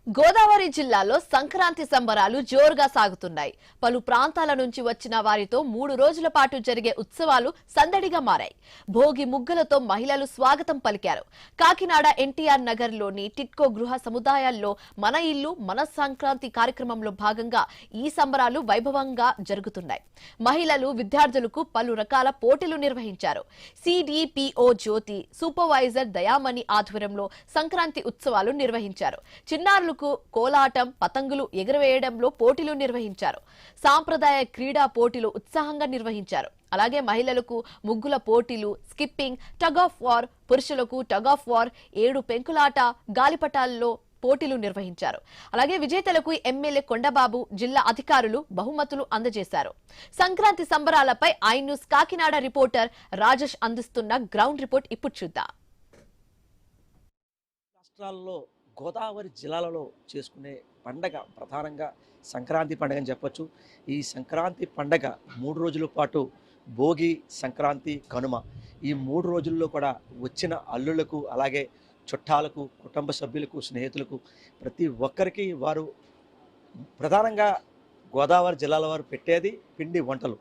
గోదావరి జిల్లాలో సంక్రాంతి సంబరాలు జోరుగా సాగుతున్నాయి. పలు ప్రాంతాల నుంచి వచ్చిన వారితో 3 రోజుల పాటు జరిగే ఉత్సవాలు సందడిగా మారాయి. భోగి ముగ్గులతో మహిళలు స్వాగతం పలికారు. కాకినాడ ఎన్టీఆర్ నగర్లోని టిట్కో గృహ సముదాయాల్లో మన ఇల్లు మన సంక్రాంతి కార్యక్రమంలో భాగంగా ఈ సంబరాలు వైభవంగా జరుగుతున్నాయి. మహిళలు విద్యార్థులకు పలు రకాల పోటీలు నిర్వహించారు. సిడిపిఓ జ్యోతి, సూపర్వైజర్ దయామణి ఆధ్వర్యంలో సంక్రాంతి ఉత్సవాలు నిర్వహించారు. చిన్నారులు కోలాటం, పతంగులు ఎగురవేయడంలో పోటీలు నిర్వహించారు. సాంప్రదాయ క్రీడా పోటీలు ఉత్సాహంగా నిర్వహించారు. అలాగే మహిళలకు ముగ్గుల పోటీలు, స్కిప్పింగ్, టగ్ ఆఫ్ వార్, పురుషులకు టగ్ ఆఫ్ వార్, 7 పెంకులాట, గాలిపటాల్లో పోటీలు నిర్వహించారు. అలాగే విజేతలకు ఎమ్మెల్యే కొండబాబు, జిల్లా అధికారులు బహుమతులు అందజేశారు. సంక్రాంతి సంబరాలపై I News Kakinada reporter Rajesh అందిస్తున్న గ్రౌండ్ రిపోర్ట్ ఇప్పుడు చూద్దాం. రాష్ట్రాల్లో గోదావరి జిల్లాలలో చేసుకునే పండగ ప్రధానంగా సంక్రాంతి పండగ అని చెప్పొచ్చు. ఈ సంక్రాంతి పండగ 3 రోజుల పాటు భోగి, సంక్రాంతి, కనుమ ఈ 3 రోజుల్లో కూడా వచ్చిన అల్లులకు, అలాగే చుట్టాలకు, కుటుంబ సభ్యులకు, స్నేహితులకు ప్రతి ఒక్కరికి వారు ప్రధానంగా గోదావరి జిల్లాల వారు పెట్టేది పిండి వంటలు.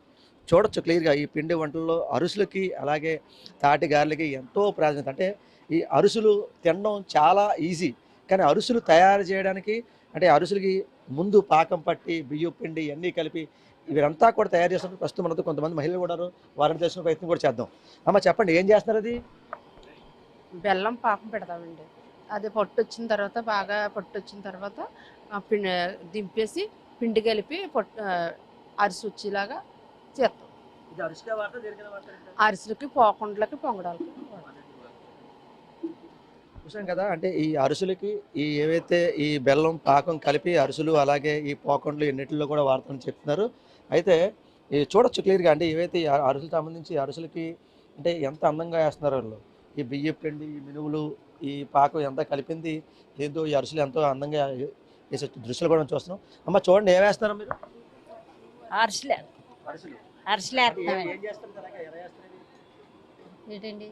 చూడొచ్చు క్లియర్గా ఈ పిండి వంటల్లో అరుసులకి, అలాగే తాటి గారెలకి ఎంతో ప్రాధాన్యత. అంటే ఈ అరుసులు తినడం చాలా ఈజీ, కానీ అరుసులు తయారు చేయడానికి అంటే అరుసులకి ముందు పాకం పట్టి బియ్యం పిండి అన్నీ కలిపి వీరంతా కూడా తయారు చేస్తున్నారు. ప్రస్తుతం మనతో కొంతమంది మహిళలు కూడా వారిని తెలుసుకునే ప్రయత్నం కూడా చేద్దాం. అమ్మ చెప్పండి, ఏం చేస్తున్నారు? అది బెల్లం పాకం పెడతామండి. అది పొట్టు వచ్చిన తర్వాత బాగా పొట్టు వచ్చిన తర్వాత దింపేసి పిండి కలిపి అరిసి వచ్చేలాగా చేస్తాం. అరిసెలకి, పోకుండలకి, పొంగడాలకి చూసాం కదా. అంటే ఈ అరుసులకి ఏవైతే ఈ బెల్లం పాకం కలిపి అరుసులు, అలాగే ఈ పోకండ్లు ఎన్నిటిలో కూడా వాడతామని చెప్తున్నారు. అయితే చూడొచ్చు క్లియర్గా. అంటే ఏవైతే ఈ అరుసులకు సంబంధించి అరుసులకి అంటే ఎంత అందంగా వేస్తున్నారు వాళ్ళు. ఈ బియ్యం పిండి, ఈ మినువులు, ఈ పాకం ఎంత కలిపింది దీంతో ఈ అరుసులు ఎంతో అందంగా వేసే దృశ్యాలు కూడా చూస్తున్నాం. అమ్మ చూడండి, ఏం వేస్తున్నారు మీరు? అరిసెలు ఏంటండి?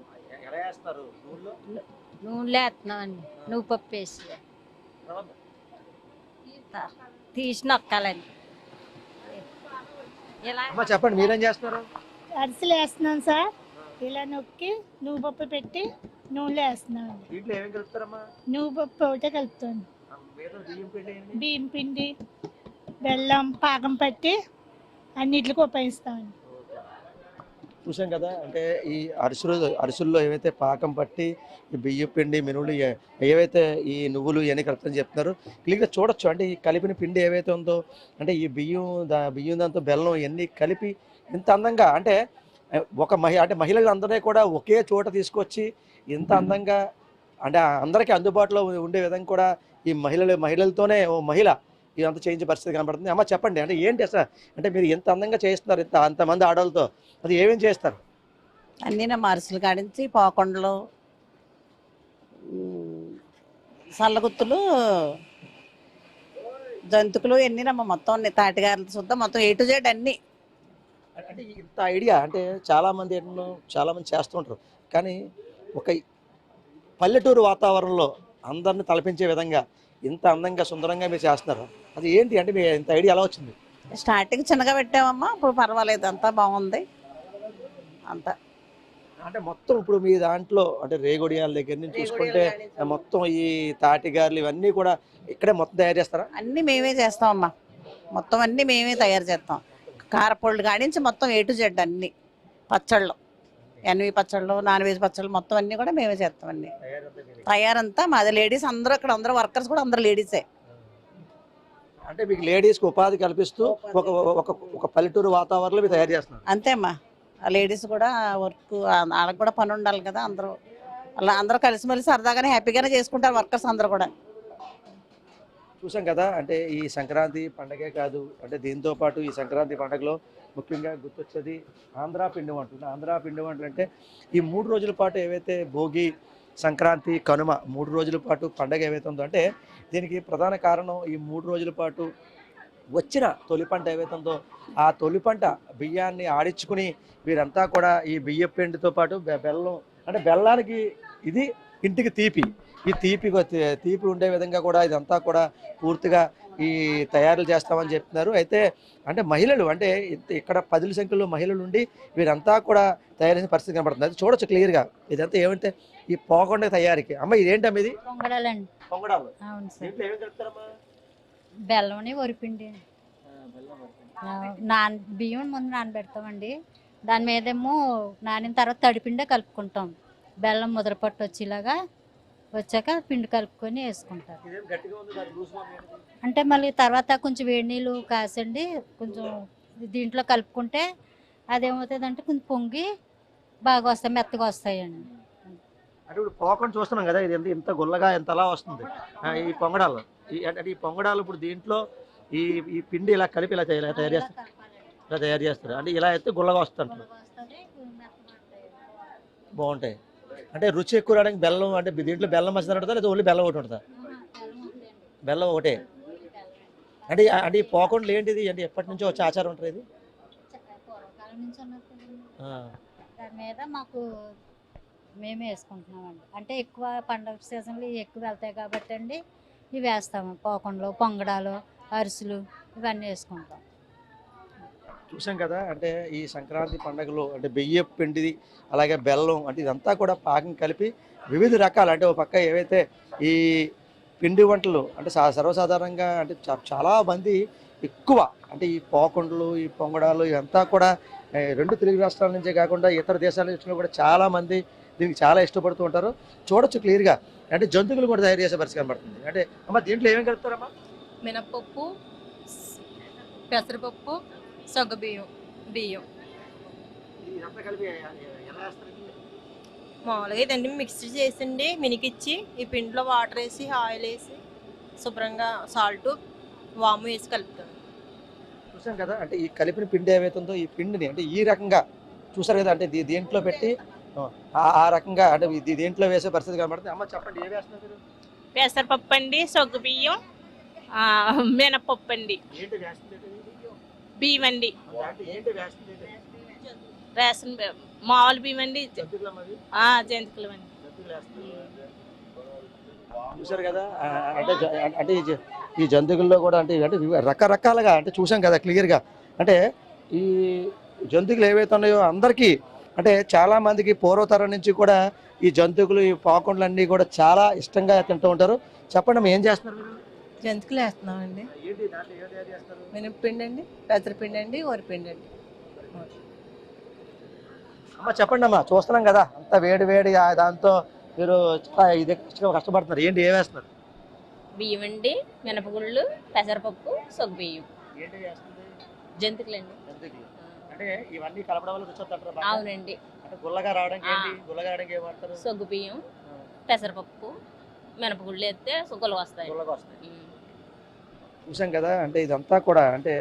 నూనెలో వేస్తున్నామండి. నువ్వు పప్పు వేసి తీసి నొక్కాలండి. ఇలా చెప్పండి, మీరేం చేస్తున్నారు? అరిసెలు వేస్తున్నాం సార్. ఇలా నొక్కి నువ్వు పప్పు పెట్టి నూనెలో వేస్తున్నాం. దీంట్లో ఏమేమి కలుపుతారమ్మా? నువ్వు పప్పు ఒకటే కలుపుతాను. బియ్యం పిండి, బెల్లం పాకం పట్టి అన్నిటికి ఉపయోగిస్తామండి. చూసాం కదా. అంటే ఈ అరిసెల్లో ఏవైతే పాకం పట్టి ఈ బియ్యం పిండి, మినువులు, ఏవైతే ఈ నువ్వులు ఇవన్నీ కలుపుతారని చెప్తున్నారు. క్లియర్గా చూడొచ్చు. అంటే ఈ కలిపిన పిండి ఏవైతే ఉందో, అంటే ఈ బియ్యం దాంతో బెల్లం ఇవన్నీ కలిపి ఇంత అందంగా, అంటే ఒక మహిళలు అందరినీ కూడా ఒకే చోట తీసుకొచ్చి ఇంత అందంగా, అంటే అందరికీ అందుబాటులో ఉండే విధంగా కూడా ఈ మహిళలతోనే ఓ మహిళ ఇదంతా చేయించే పరిస్థితి కనబడుతుంది. అమ్మ చెప్పండి, అంటే ఏంటి అసలు? అంటే మీరు ఎంత అందంగా చేస్తున్నారు అంతమంది ఆడవాళ్ళతో, అది ఏమేమి చేస్తారు? అన్నీ అరిసెలు కాడించి పోకొండలు, సల్లగుత్తులు, జంతుకులు ఎన్ని మొత్తం తాటిగారులు చూద్దాం, మొత్తం A to Z అన్నీ. అంటే ఇంత ఐడియా అంటే చాలామంది చేస్తూ ఉంటారు, కానీ ఒక పల్లెటూరు వాతావరణంలో అందరిని తలపించే విధంగా ఇంత అందంగా సుందరంగా మీరు చేస్తున్నారు. అది ఏంటి? అంటే మీ ఇంత ఐడియా ఎలా వచ్చింది? స్టార్టింగ్ చిన్నగా పెట్టామమ్మా, ఇప్పుడు పర్వాలేదు, అంతా బాగుంది అంతా. అంటే మొత్తం ఇప్పుడు మీ దాంట్లో అంటే రేగొడియాల దగ్గర నుంచి చూసుకుంటే మొత్తం ఈ తాటిగారులు ఇవన్నీ కూడా ఇక్కడే మొత్తం తయారు చేస్తారా? అన్నీ మేమే చేస్తామమ్మా, మొత్తం అన్నీ మేమే తయారు చేస్తాం. కారపొళ్ళు కాడించి మొత్తం A to Z అన్నీ. పచ్చళ్ళు, ఎన్వి పచ్చళ్ళు, నాన్ వెజ్ పచ్చళ్ళు మొత్తం అన్నీ కూడా మేమే చేస్తాం. అన్నీ తయారంతా మాది. లేడీస్ అందరూ, ఇక్కడ అందరూ వర్కర్స్ కూడా అందరూ లేడీసే. అంటే మీకు లేడీస్కి ఉపాధి కల్పిస్తూ ఒక పల్లెటూరు వాతావరణంలో మీరు తయారు చేస్తున్నారు. అంతే అమ్మా, ఆ లేడీస్ కూడా వర్క్, వాళ్ళకి కూడా పని ఉండాలి కదా. అందరూ కలిసిమెలిసి సరదాగానే హ్యాపీగానే చేసుకుంటారు వర్కర్స్ అందరూ కూడా. చూసాం కదా. అంటే ఈ సంక్రాంతి పండగే కాదు, అంటే దీంతో పాటు ఈ సంక్రాంతి పండుగలో ముఖ్యంగా గుర్తొచ్చేది ఆంధ్ర పిండి వంటలు. ఆంధ్ర పిండి వంటలు అంటే ఈ 3 రోజుల పాటు ఏవైతే భోగి, సంక్రాంతి, కనుమ 3 రోజుల పాటు పండగ ఏవైతే ఉందో, అంటే దీనికి ప్రధాన కారణం ఈ 3 రోజుల పాటు వచ్చిన తొలి పంట ఏవైతే ఉందో ఆ తొలి పంట బియ్యాన్ని ఆడించుకుని వీరంతా కూడా ఈ బియ్య పిండితో పాటు బెల్లం, అంటే బెల్లానికి ఇది ఇంటికి తీపి, ఈ తీపి ఉండే విధంగా కూడా ఇదంతా కూడా పూర్తిగా ఈ తయారులు చేస్తామని చెప్తున్నారు. అయితే అంటే మహిళలు అంటే ఇక్కడ 10ల సంఖ్యలో మహిళలు ఉండి వీరంతా కూడా తయారు చేసిన పరిస్థితి కనబడుతుంది. అది చూడొచ్చు క్లియర్గా. ఇదంతా ఏమంటే ఈ పోకుండా తయారీకి. అమ్మ ఇదేంటమ్మా ఇది? పొంగడాలండి. పొంగడాలు. అవును సార్. దీంట్లో ఏమేమి కలుపుతారమ్మా? బెల్లంని వరిపిండి బియ్యం ముందు నానబెడతామండి. దాని మీదేమో నానిన తర్వాత తడిపిండే కలుపుకుంటాం. బెల్లం ముద్రపట్టు వచ్చేలాగా వచ్చాక పిండి కలుపుకొని వేసుకుంటారు. ఇదేం గట్టిగా ఉంది, దాని లూజ్ ఉంది ఏంటి? అంటే మళ్ళీ తర్వాత కొంచెం వేడి నీళ్ళు కాసండి కొంచెం దీంట్లో కలుపుకుంటే అదేమవుతుంది అంటే కొంచెం పొంగి బాగా వస్తాయి, మెత్తగా వస్తాయండి. అంటే ఇప్పుడు పోకుండా చూస్తున్నాం కదా, ఇది ఇంత గుల్లగా ఎంతలా వస్తుంది ఈ పొంగడాలు. అంటే ఈ పొంగడాలు ఇప్పుడు దీంట్లో ఈ పిండి ఇలా కలిపి ఇలా తయారు చేస్తారు. ఇలా తయారు చేస్తారు అంటే ఇలా అయితే గుల్లగా వస్తుంటారు. బాగుంటాయి. అంటే రుచి ఎక్కువ రావడానికి బెల్లం అంటే దీంట్లో బెల్లం మసాలా ఉంటుందా లేదా ఓన్లీ బెల్లం ఒకటి ఉంటుందా? బెల్లం ఒకటే. అంటే అంటే ఈ పోకుండా ఏంటిది అంటే ఎప్పటి నుంచో వచ్చే ఆచారం ఉంటుంది ఇది? దాని మీద మాకు మేమే వేసుకుంటున్నామండి. అంటే ఎక్కువ పండుగ సీజన్లు ఎక్కువ వెళ్తాయి కాబట్టి అండి ఇవి వేస్తాము. పోకుండా పొంగడాలు అరిసెలు ఇవన్నీ వేసుకుంటాం. చూసాం కదా, అంటే ఈ సంక్రాంతి పండుగలో అంటే బియ్యం పిండిది అలాగే బెల్లం అంటే ఇదంతా కూడా పాకం కలిపి వివిధ రకాలు అంటే ఒక పక్క ఏవైతే ఈ పిండి వంటలు అంటే సర్వసాధారణంగా అంటే చాలా మంది ఎక్కువ అంటే ఈ పోకుండలు ఈ పొంగడాలు ఇదంతా కూడా 2 తెలుగు రాష్ట్రాల నుంచే కాకుండా ఇతర దేశాల నుంచి కూడా చాలా మంది దీనికి చాలా ఇష్టపడుతూ ఉంటారు. చూడొచ్చు క్లియర్గా. అంటే జంతువులు కూడా తయారు చేసే పరిస్థితి కనబడుతుంది. అంటే అమ్మ దీంట్లో ఏమేమి కలుపుతారమ్మా? మినపప్పు, పెసరపప్పు, సగ్గుబియ్యం, బియ్యం ఇదంతా కలిపి ఎలా వేస్తారు? మామూలుగా ఇదండి మిక్స్ చేసిండి మినికిచ్చి ఈ పిండిలో వాటర్ వేసి ఆయిల్ వేసి శుభ్రంగా సాల్ట్ వాము వేసి కలుపుతాం. చూసాం కదా, అంటే ఈ కలిపిన పిండి ఏవైతుందో ఈ పిండిని అంటే ఈ రకంగా చూసారు కదా, అంటే దీంట్లో పెట్టి ఆ రకంగా అంటే దీంట్లో వేసే పరిస్థితి కనబడుతుంది. అమ్మ చెప్పండి ఏం వేస్తున్నారు మీరు? పెసరపప్పు అండి, సగ్గుబియ్యం, మినపప్పు అండి, ఏంటి వేస్తుంది? బియ్యం అండి, ఏంటి వేస్తుంది? రేషన్ మామూలు బియ్యం అండి, జంతువులమ్మ అవి? జంతికలు అండి. చూసారు కదా, అంటే ఈ జంతువుల్లో కూడా అంటే రకరకాలుగా అంటే చూసాం కదా క్లియర్గా. అంటే ఈ జంతువులు ఏవైతే ఉన్నాయో అందరికీ అంటే చాలా మందికి పూర్వతరం నుంచి కూడా ఈ జంతువులు ఈ పాకుండలు అన్నీ కూడా చాలా ఇష్టంగా తింటూ ఉంటారు. చెప్పండి అమ్మ, ఏం చేస్తున్నారు మీరు? జంతికలు వేస్తున్నామండి. మినప్పిండి అండి, పెసరపిండి అండి, వరిపిండి అండి. అమ్మ చెప్పండి అమ్మా, చూస్తున్నాం కదా అంత వేడి వేడి దాంతో మీరు చాలా ఇది కష్టపడుతున్నారు. ఏంటి ఏం వేస్తున్నారు? బియ్యం అండి, మినపగుళ్ళు, పెసరపప్పు, సగ్గుబియ్యం. ఏంటి వేస్తుంది? జంతికలు అండి. అంటే ఇవన్నీ కలపడం వల్ల రుచి వస్తుంటారు. అవునండి. అంటే గుల్లగా రావడానికి ఏంటి? గుల్లగా రావడానికి ఏం వాడతారు? సగ్గుబియ్యం, పెసరపప్పు, మినపగుళ్ళు వేస్తే గుల్లగా వస్తాయి. గుల్లగా వస్తాయి. చూసాం కదా, అంటే ఇదంతా కూడా అంటే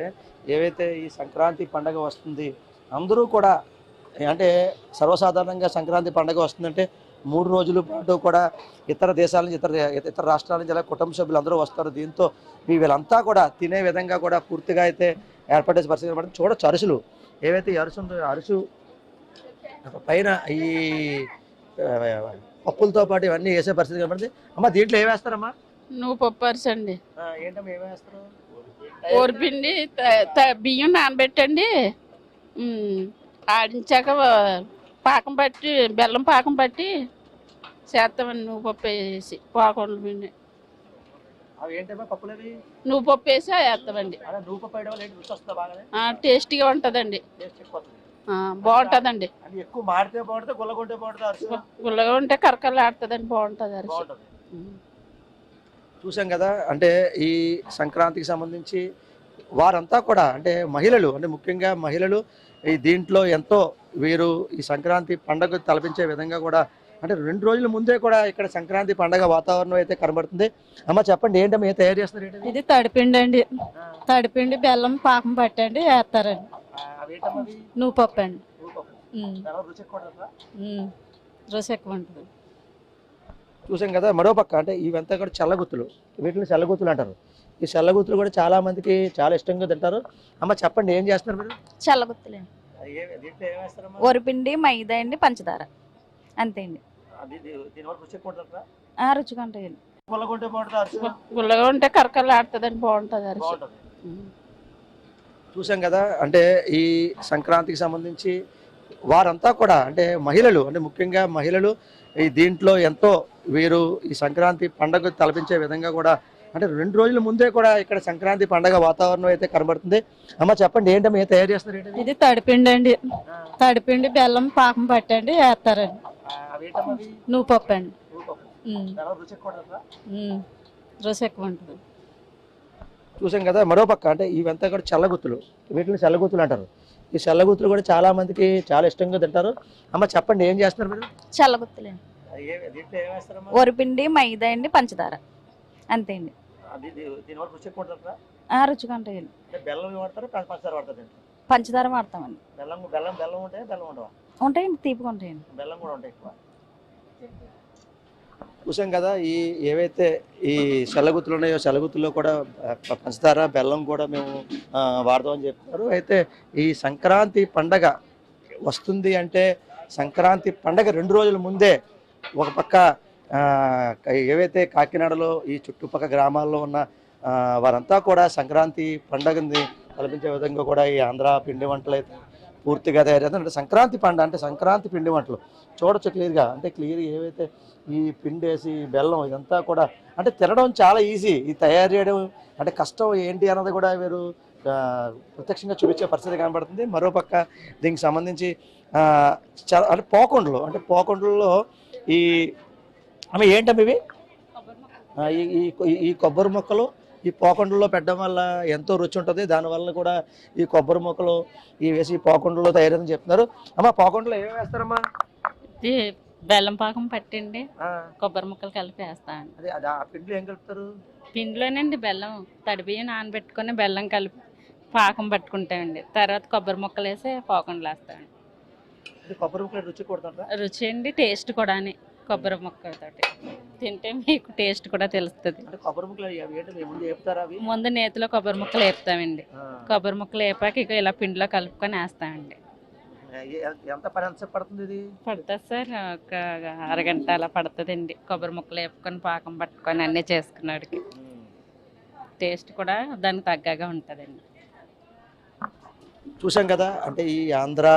ఏవైతే ఈ సంక్రాంతి పండగ వస్తుంది అందరూ కూడా అంటే సర్వసాధారణంగా సంక్రాంతి పండగ వస్తుందంటే 3 రోజుల పాటు కూడా ఇతర దేశాల నుంచి ఇతర రాష్ట్రాల నుంచి ఇలా కుటుంబ సభ్యులు అందరూ వస్తారు. దీంతో వీళ్ళంతా కూడా తినే విధంగా కూడా పూర్తిగా అయితే ఏర్పడే పరిస్థితి పడుతుంది. చూడొచ్చు అరుసులు ఏవైతే ఈ అరుసు ఉందో అరుసు పైన ఈ పప్పులతో పాటు ఇవన్నీ వేసే పరిస్థితి కనబడుతుంది. అమ్మ దీంట్లో ఏం వేస్తారమ్మా? నువ్వు పప్పు అరిసి అండి. ఏంటమ్మా ఏం వేస్తారు? ఓరిపిండి బియ్యం నానబెట్టండి, ఆడించాక పాకం పట్టి బెల్లం పాకం పట్టి చేస్తామండి. నువ్వు పప్పు వేసి పాకంలో పిండి అవి ఏంటమ్మా పప్పులు అవి? నువ్వు పప్పు వేసి వేస్తామండి. అలా నువ్వు పప్పు వేయడం వల్ల ఏంటి రుచి వస్తుందా? బాగానే టేస్టీగా ఉంటుందండి, టేస్ట్ ఎక్కువ వస్తుంది. బాగుంటుందండి. అది ఎక్కువ మాడితే బాగుంటుంది, గుల్లగుంటే బాగుంటుంది, అరుసు గుల్లగా ఉంటే కరకరలు ఆడుతుందండి, బాగుంటుంది అరిసి. బాగుంటుంది. చూసాం కదా, అంటే ఈ సంక్రాంతికి సంబంధించి వారంతా కూడా అంటే మహిళలు అంటే ముఖ్యంగా మహిళలు ఈ దీంట్లో ఎంతో వీరు ఈ సంక్రాంతి పండుగ తలపించే విధంగా కూడా అంటే 2 రోజుల ముందే కూడా ఇక్కడ సంక్రాంతి పండుగ వాతావరణం అయితే కనబడుతుంది. అమ్మ చెప్పండి ఏంటమ్మా ఏం తయారు చేస్తున్నారు? ఏంటి ఇది తడిపిండి అండి. తడిపిండి బెల్లం పాకం పట్టండి వేస్తారండి. నువ్వు పప్పు అండి. రుచి ఎక్కువ ఉంటుంది. చూసాం కదా, మరోపక్క అంటే ఇవంతా కూడా చల్లగుత్తులు, వీటిని చల్లగుత్తులు అంటారు. ఈ చల్లగుత్తులు కూడా చాలా మందికి చాలా ఇష్టంగా తింటారు. అమ్మ చెప్పండి ఏం చేస్తున్నారు మీరు? చల్లగుత్తులేండి. దీంట్లో ఏం వేస్తారమ్మా? వరిపిండి, మైదా అండి, పంచదార అంతే అండి. దీనివల్ల రుచి ఎక్కువ ఉంటుందా? రుచిగా ఉంటాయండి. పుల్లగుంటే బాగుంటుంది, గుల్లగా ఉంటే కరకరలు ఆడుతుందండి, బాగుంటుంది అరిసి. బాగుంటుంది. చూసాం కదా, అంటే ఈ సంక్రాంతికి సంబంధించి వారంతా కూడా అంటే మహిళలు, అంటే ముఖ్యంగా మహిళలు ఈ దీంట్లో ఎంతో వీరు ఈ సంక్రాంతి పండుగ తలపించే విధంగా కూడా అంటే 2 రోజుల ముందే కూడా ఇక్కడ సంక్రాంతి పండుగ వాతావరణం అయితే కనబడుతుంది. అమ్మ చెప్పండి, ఏంటమ్మా ఏం తయారు చేస్తున్నారు? ఏంటది? ఇది తడిపిండి అండి. తడిపిండి బెల్లం పాకం పట్టండి వేస్తారండి. నువ్వు పప్పు అండి. రుచి ఎక్కువ ఉంటుంది. చూసాం కదా, మరో పక్క అంటే ఇవంతా కూడా చల్లగుత్తులు, వీటిని చల్లగుత్తులు అంటారు. ఈ చల్లగుత్తులు కూడా చాలా మందికి చాలా ఇష్టంగా తింటారు. అమ్మ చెప్పండి, ఏం చేస్తున్నారు మీరు? చల్లగుత్తులండి. వరిపిండి, మైదా అండి, పంచదార, అంతే అండి. రుచిగా ఉంటాయండి. పంచదార వాడతామండి. ఉంటాయండి, తీపిగా ఉంటాయండి. చూసాం కదా, ఈ ఏవైతే ఈ చల్లగుత్తులు ఉన్నాయో చల్లగుత్తుల్లో కూడా పంచదార బెల్లం కూడా మేము వాడదామని చెప్తున్నారు. అయితే ఈ సంక్రాంతి పండగ వస్తుంది అంటే సంక్రాంతి పండగ 2 రోజుల ముందే ఒక పక్క ఏవైతే కాకినాడలో ఈ చుట్టుపక్కల గ్రామాల్లో ఉన్న వారంతా కూడా సంక్రాంతి పండగని కల్పించే విధంగా కూడా ఈ ఆంధ్ర పిండి వంటలు అయితే పూర్తిగా తయారు చేస్తారు. అంటే సంక్రాంతి పండుగ అంటే సంక్రాంతి పిండి వంటలు చూడొచ్చు క్లియర్గా. అంటే క్లియర్ ఏవైతే ఈ పిండి వేసి బెల్లం ఇదంతా కూడా అంటే తినడం చాలా ఈజీ, ఈ తయారు చేయడం అంటే కష్టం ఏంటి అన్నది కూడా వీరు ప్రత్యక్షంగా చూపించే పరిస్థితి కనబడుతుంది. మరోపక్క దీనికి సంబంధించి అంటే పోకుండలు, అంటే పోకుండల్లో ఈ అవి ఏంటవి ఇవి ఈ కొబ్బరి మొక్కలు ఈ పోకుండల్లో పెట్టడం వల్ల ఎంతో రుచి ఉంటుంది. దానివల్ల కూడా ఈ కొబ్బరి మొక్కలు ఈ వేసి పోకుండల్లో తయారని చెప్తున్నారు. అమ్మ పోకుండలో ఏమేమి వేస్తారమ్మా? ఇది బెల్లం పాకం పట్టండి, కొబ్బరి ముక్కలు కలిపి వేస్తామండి. అదే అది ఆ పిండిలో ఏం కలుపుతారు? పిండిలోనండి బెల్లం తడిబియ్యం నానబెట్టుకొని బెల్లం కలిపి పాకం పట్టుకుంటామండి. తర్వాత కొబ్బరి ముక్కలు వేసి పాకంలో వేస్తామండి. కొబ్బరి ముక్కలు రుచి కొడుతుంటారా? రుచి అండి, టేస్ట్ కూడా. కొబ్బరి ముక్కలతోటి తింటే మీకు టేస్ట్ కూడా తెలుస్తుంది. కొబ్బరి ముక్కలు ముందు వేపుతారా? అవి ముందు నేతిలో కొబ్బరి ముక్కలు వేపుతామండి. కొబ్బరి ముక్కలు వేపాక ఇక ఇలా పిండిలో కలుపుకొని వేస్తామండి. ఎంత పని ఎంత పడుతుంది? ఇది పడుతుంది సార్, ఒక అరగంట అలా పడుతుందండి. కొబ్బరి ముక్కలు వేపుకొని పాకం పట్టుకొని అన్నీ చేసుకున్నాడికి టేస్ట్ కూడా దానికి తగ్గగా ఉంటుందండి. చూసాం కదా, అంటే ఈ ఆంధ్ర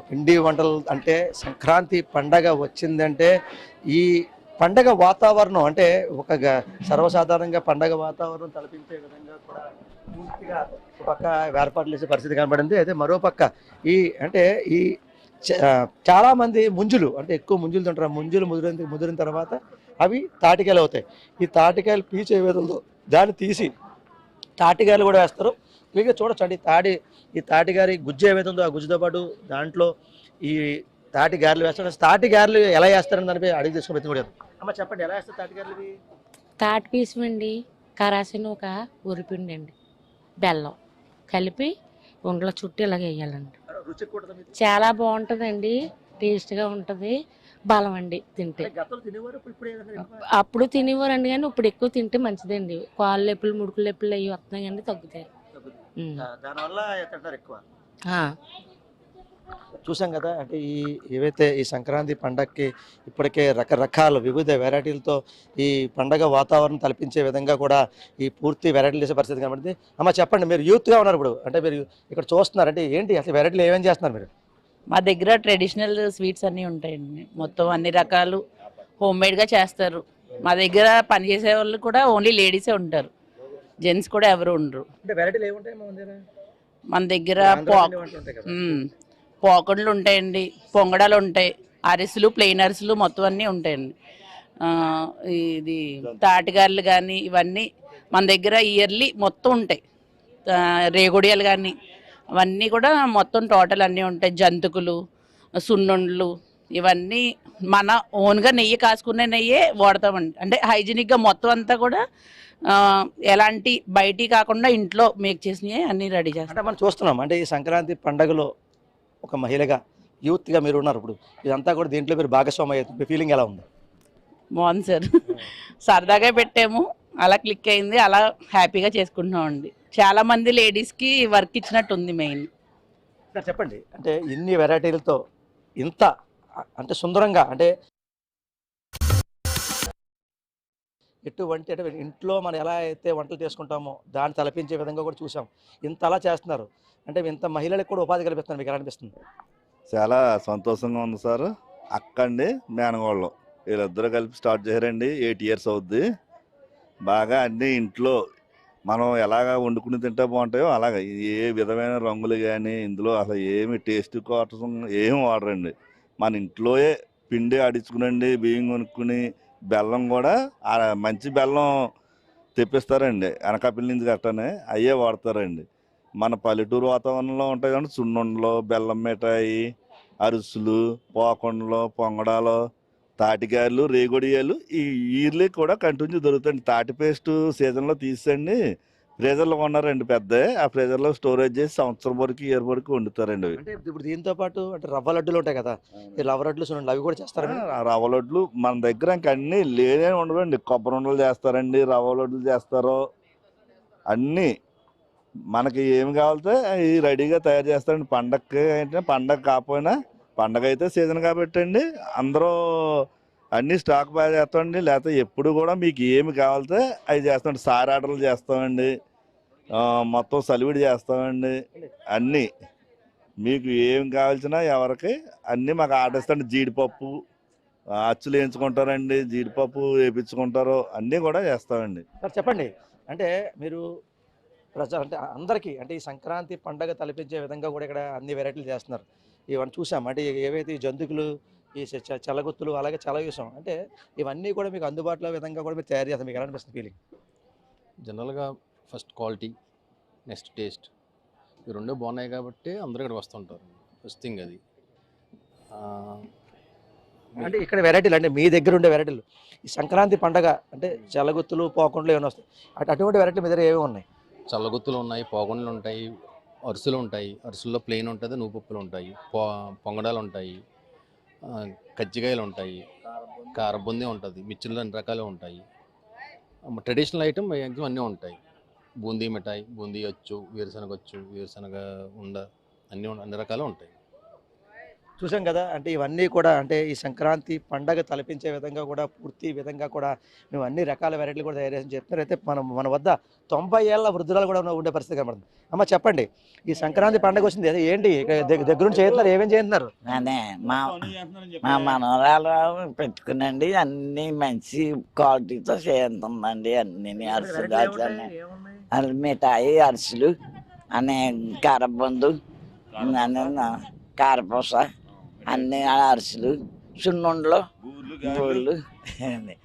పిండి వంటలు అంటే సంక్రాంతి పండగ వచ్చిందంటే ఈ పండగ వాతావరణం అంటే ఒక సర్వసాధారణంగా పండగ వాతావరణం తలపించే విధంగా కూడా పూర్తిగా ఒక పక్క ఏర్పాట్లు చేసే పరిస్థితి కనబడింది. అయితే మరో పక్క ఈ అంటే ఈ చాలామంది ముంజులు అంటే ఎక్కువ ముంజులు తింటారు. ముంజులు ముదిరిన తర్వాత అవి తాటికాయలు అవుతాయి. ఈ తాటికాయలు పీచు ఏ విధంగా దాన్ని తీసి తాటికాయలు కూడా వేస్తారు. క్లియర్గా చూడొచ్చు. అంటే ఈ తాటిగారి గుజ్జు ఏవైతే ఉందో ఆ గుజ్జుతో పాటు దాంట్లో ఈ తాటి గారెలు వేస్తారు. తాటి గారెలు ఎలా వేస్తారని దానిపై అడిగి తీసుకుని కూడా అమ్మ చెప్పండి, ఎలా వేస్తారు తాటి గారెలు? తాటి పీసుమండి, కరాసిన ఒక ఉరిపిండి అండి, బెల్లం కలిపి ఉండల చుట్టూ ఇలాగ వేయాలండి. చాలా బాగుంటుందండి, టేస్ట్గా ఉంటుంది, బలం అండి తింటే. అప్పుడు తినేవారండి కానీ ఇప్పుడు ఎక్కువ తింటే మంచిదండి. కాళ్ళు నొప్పులు, ముడుకులు నొప్పులు అవి వస్తున్నాయి కానీ తగ్గుతాయి. చూసాం కదా, అంటే ఏవైతే ఈ సంక్రాంతి పండగకి ఇప్పటికే రకరకాల వివిధ వెరైటీలతో ఈ పండగ వాతావరణం తలపించే విధంగా కూడా ఈ పూర్తి వెరైటీలు చేసే పరిస్థితి కనబడింది. అమ్మ చెప్పండి, మీరు యూత్గా ఉన్నారు ఇప్పుడు, అంటే మీరు ఇక్కడ చూస్తున్నారు, అంటే ఏంటి అసలు వెరైటీలు ఏమేమి చేస్తున్నారు మీరు? మా దగ్గర ట్రెడిషనల్ స్వీట్స్ అన్నీ ఉంటాయండి. మొత్తం అన్ని రకాలు హోమ్మేడ్గా చేస్తారు. మా దగ్గర పనిచేసే వాళ్ళు కూడా ఓన్లీ లేడీసే ఉంటారు, జెంట్స్ కూడా ఎవరు ఉండరు. మన దగ్గర పోకండ్లు ఉంటాయండి, పొంగడాలు ఉంటాయి, అరిసెలు, ప్లెయిన్ అరిసెలు మొత్తం అన్నీ ఉంటాయండి. ఇది తాటిగారులు కానీ ఇవన్నీ మన దగ్గర ఇయర్లీ మొత్తం ఉంటాయి. రేగుడియాలు కానీ అవన్నీ కూడా మొత్తం టోటల్ అన్నీ ఉంటాయి. జంతుకులు, సున్నుండ్లు ఇవన్నీ మన ఓన్గా నెయ్యి కాసుకునే నెయ్యే వాడతామండి. అంటే హైజీనిక్గా మొత్తం అంతా కూడా ఎలాంటి బయటి కాకుండా ఇంట్లో మేక్ చేసినవి అన్నీ రెడీ చేస్తాం. మనం చూస్తున్నాం, అంటే ఈ సంక్రాంతి పండుగలో ఒక మహిళగా యూత్గా మీరు ఉన్నారు ఇప్పుడు, ఇదంతా కూడా దీంట్లో మీరు భాగస్వామి అవుతుంది, మీ ఫీలింగ్ ఎలా ఉంది? బాగుంది సార్, సరదాగా పెట్టాము, అలా క్లిక్ అయింది, అలా హ్యాపీగా చేసుకుంటున్నామండి. చాలామంది లేడీస్కి వర్క్ ఇచ్చినట్టు ఉంది. మెయిన్ సార్ చెప్పండి, అంటే ఇన్ని వెరైటీలతో ఇంత అంటే సుందరంగా అంటే ఎటువంటి అంటే ఇంట్లో మనం ఎలా అయితే వంటలు చేసుకుంటామో దాన్ని తలపించే విధంగా కూడా చూసాం. ఇంత అలా చేస్తున్నారు అంటే ఇంత మహిళలకు కూడా ఉపాధి కల్పిస్తున్నారు. మీకు ఎలా అనిపిస్తుంది? చాలా సంతోషంగా ఉంది సార్. అక్కండి మేనగోళ్ళు వీళ్ళిద్దరూ కలిపి స్టార్ట్ చేశారండి. 8 years అవుద్ది. బాగా అన్నీ ఇంట్లో మనం ఎలాగ వండుకుని తింటే బాగుంటాయో అలాగ ఏ విధమైన రంగులు కానీ ఇందులో అసలు ఏమి టేస్ట్ కోసం ఏమి వాడరండి. మన ఇంట్లోయే పిండి ఆడించుకునండి, బియ్యం కొనుక్కుని, బెల్లం కూడా మంచి బెల్లం తెప్పిస్తారండి అనకాపల్లి నుంచి గట్టనే అయ్యే వాడతారండి. మన పల్లెటూరు వాతావరణంలో ఉంటాయి కానీ సున్నుండలు, బెల్లం మిఠాయి, అరుసులు, పోకొండలు, పొంగడాలు, తాటికాయలు, రేగొడియాలు ఈ ఇయర్లీ కూడా కంటిన్యూ దొరుకుతాయండి. తాటి పేస్ట్ సీజన్లో తీసండి ఫ్రీజర్లో కొన్నారండి పెద్ద. ఆ ఫ్రీజర్లో స్టోరేజ్ చేసి సంవత్సరం వరకు ఇయర్ వరకు వండుతారండి అవి. అంటే ఇప్పుడు దీంతో పాటు అంటే రవ్వ లడ్డూలు ఉంటాయి కదా, ఈ రవ్వ లడ్డూలు చూడండి అవి కూడా చేస్తారా? రవ్వ లడ్లు మన దగ్గర ఇంక అన్నీ లేనే ఉండవండి. కొబ్బరి ఉండలు చేస్తారండి, రవ్వ లడ్డులు చేస్తారు, అన్నీ మనకి ఏమి కావాలితే అవి రెడీగా తయారు చేస్తారండి. పండగకి అంటే పండగ కాకపోయినా పండగ అయితే సీజన్ కాబట్టి అండి అందరూ అన్నీ స్టాక్ బాగా చేస్తామండి. లేకపోతే ఎప్పుడు కూడా మీకు ఏమి కావాలితే అవి చేస్తామండి. సార్ ఆర్డర్లు చేస్తామండి, మొత్తం సలివిడి చేస్తామండి. అన్నీ మీకు ఏం కావాల్సినా ఎవరికి అన్నీ మాకు ఆర్డర్ ఇస్తాండి. జీడిపప్పు అచ్చులు వేయించుకుంటారండి, జీడిపప్పు వేయించుకుంటారు, అన్నీ కూడా చేస్తామండి. సార్ చెప్పండి, అంటే మీరు అంటే అందరికీ అంటే ఈ సంక్రాంతి పండగ తలపించే విధంగా కూడా ఇక్కడ అన్ని వెరైటీలు చేస్తున్నారు. ఇవన్నీ చూసాం అంటే ఏవైతే ఈ జంతుకులు, ఈ చల్లగుత్తులు అలాగే చాలా చూసాం. అంటే ఇవన్నీ కూడా మీకు అందుబాటులో విధంగా కూడా మీరు తయారు చేస్తారు. మీకు ఎలా అనిపిస్తుంది ఫీలింగ్? జనరల్గా ఫస్ట్ క్వాలిటీ, నెక్స్ట్ టేస్ట్, ఈ రెండూ బాగున్నాయి కాబట్టి అందరూ ఇక్కడ వస్తుంటారు. ఫస్ట్ థింగ్ అది. అంటే ఇక్కడ వెరైటీలు అంటే మీ దగ్గర ఉండే వెరైటీలు ఈ సంక్రాంతి పండగ అంటే చల్లగుత్తులు, పోకుండలు ఏమైనా వస్తాయి, అటువంటి వెరైటీలు మీ దగ్గర ఏమి ఉన్నాయి? చల్లగుత్తులు ఉన్నాయి, పోగొండలు ఉంటాయి, అరుసులు ఉంటాయి. అరుసుల్లో ప్లెయిన్ ఉంటుంది, నువ్వుపప్పులు ఉంటాయి, పొంగడాలు ఉంటాయి, కజ్జికాయలు ఉంటాయి, కారబుంది ఉంటుంది, మిర్చిలు అన్ని రకాలు ఉంటాయి. ట్రెడిషనల్ ఐటమ్ మ్యాక్సిమం అన్నీ ఉంటాయి. బూందీ మిఠాయి, బూందీ అచ్చు, వేరుశనగ అచ్చు, వేరుశనగ ఉండ, అన్ని రకాలు ఉంటాయి. చూసాం కదా, అంటే ఇవన్నీ కూడా అంటే ఈ సంక్రాంతి పండగ తలపించే విధంగా కూడా పూర్తి విధంగా కూడా మేము అన్ని రకాల వెరైటీలు కూడా తయారు చేసి చెప్తున్నారు. అయితే మన వద్ద 90 ఏళ్ల వృద్ధురాలు కూడా ఉండే పరిస్థితి కనబడుతుంది. అమ్మ చెప్పండి, ఈ సంక్రాంతి పండగ వచ్చింది అదే ఏంటి దగ్గర నుంచి చేస్తున్నారు, ఏమేమి చేస్తున్నారు? అదే మా మనవరాలు పెట్టుకునండి, అన్ని మంచి క్వాలిటీతో చేస్తుందండి. అన్ని అరుసులు, అన్ని మిఠాయి, అరుసులు, అనే కారబొందు, కారపూస, అన్ని అరుసులు, సున్నుండలు, బూళ్ళు, అన్ని.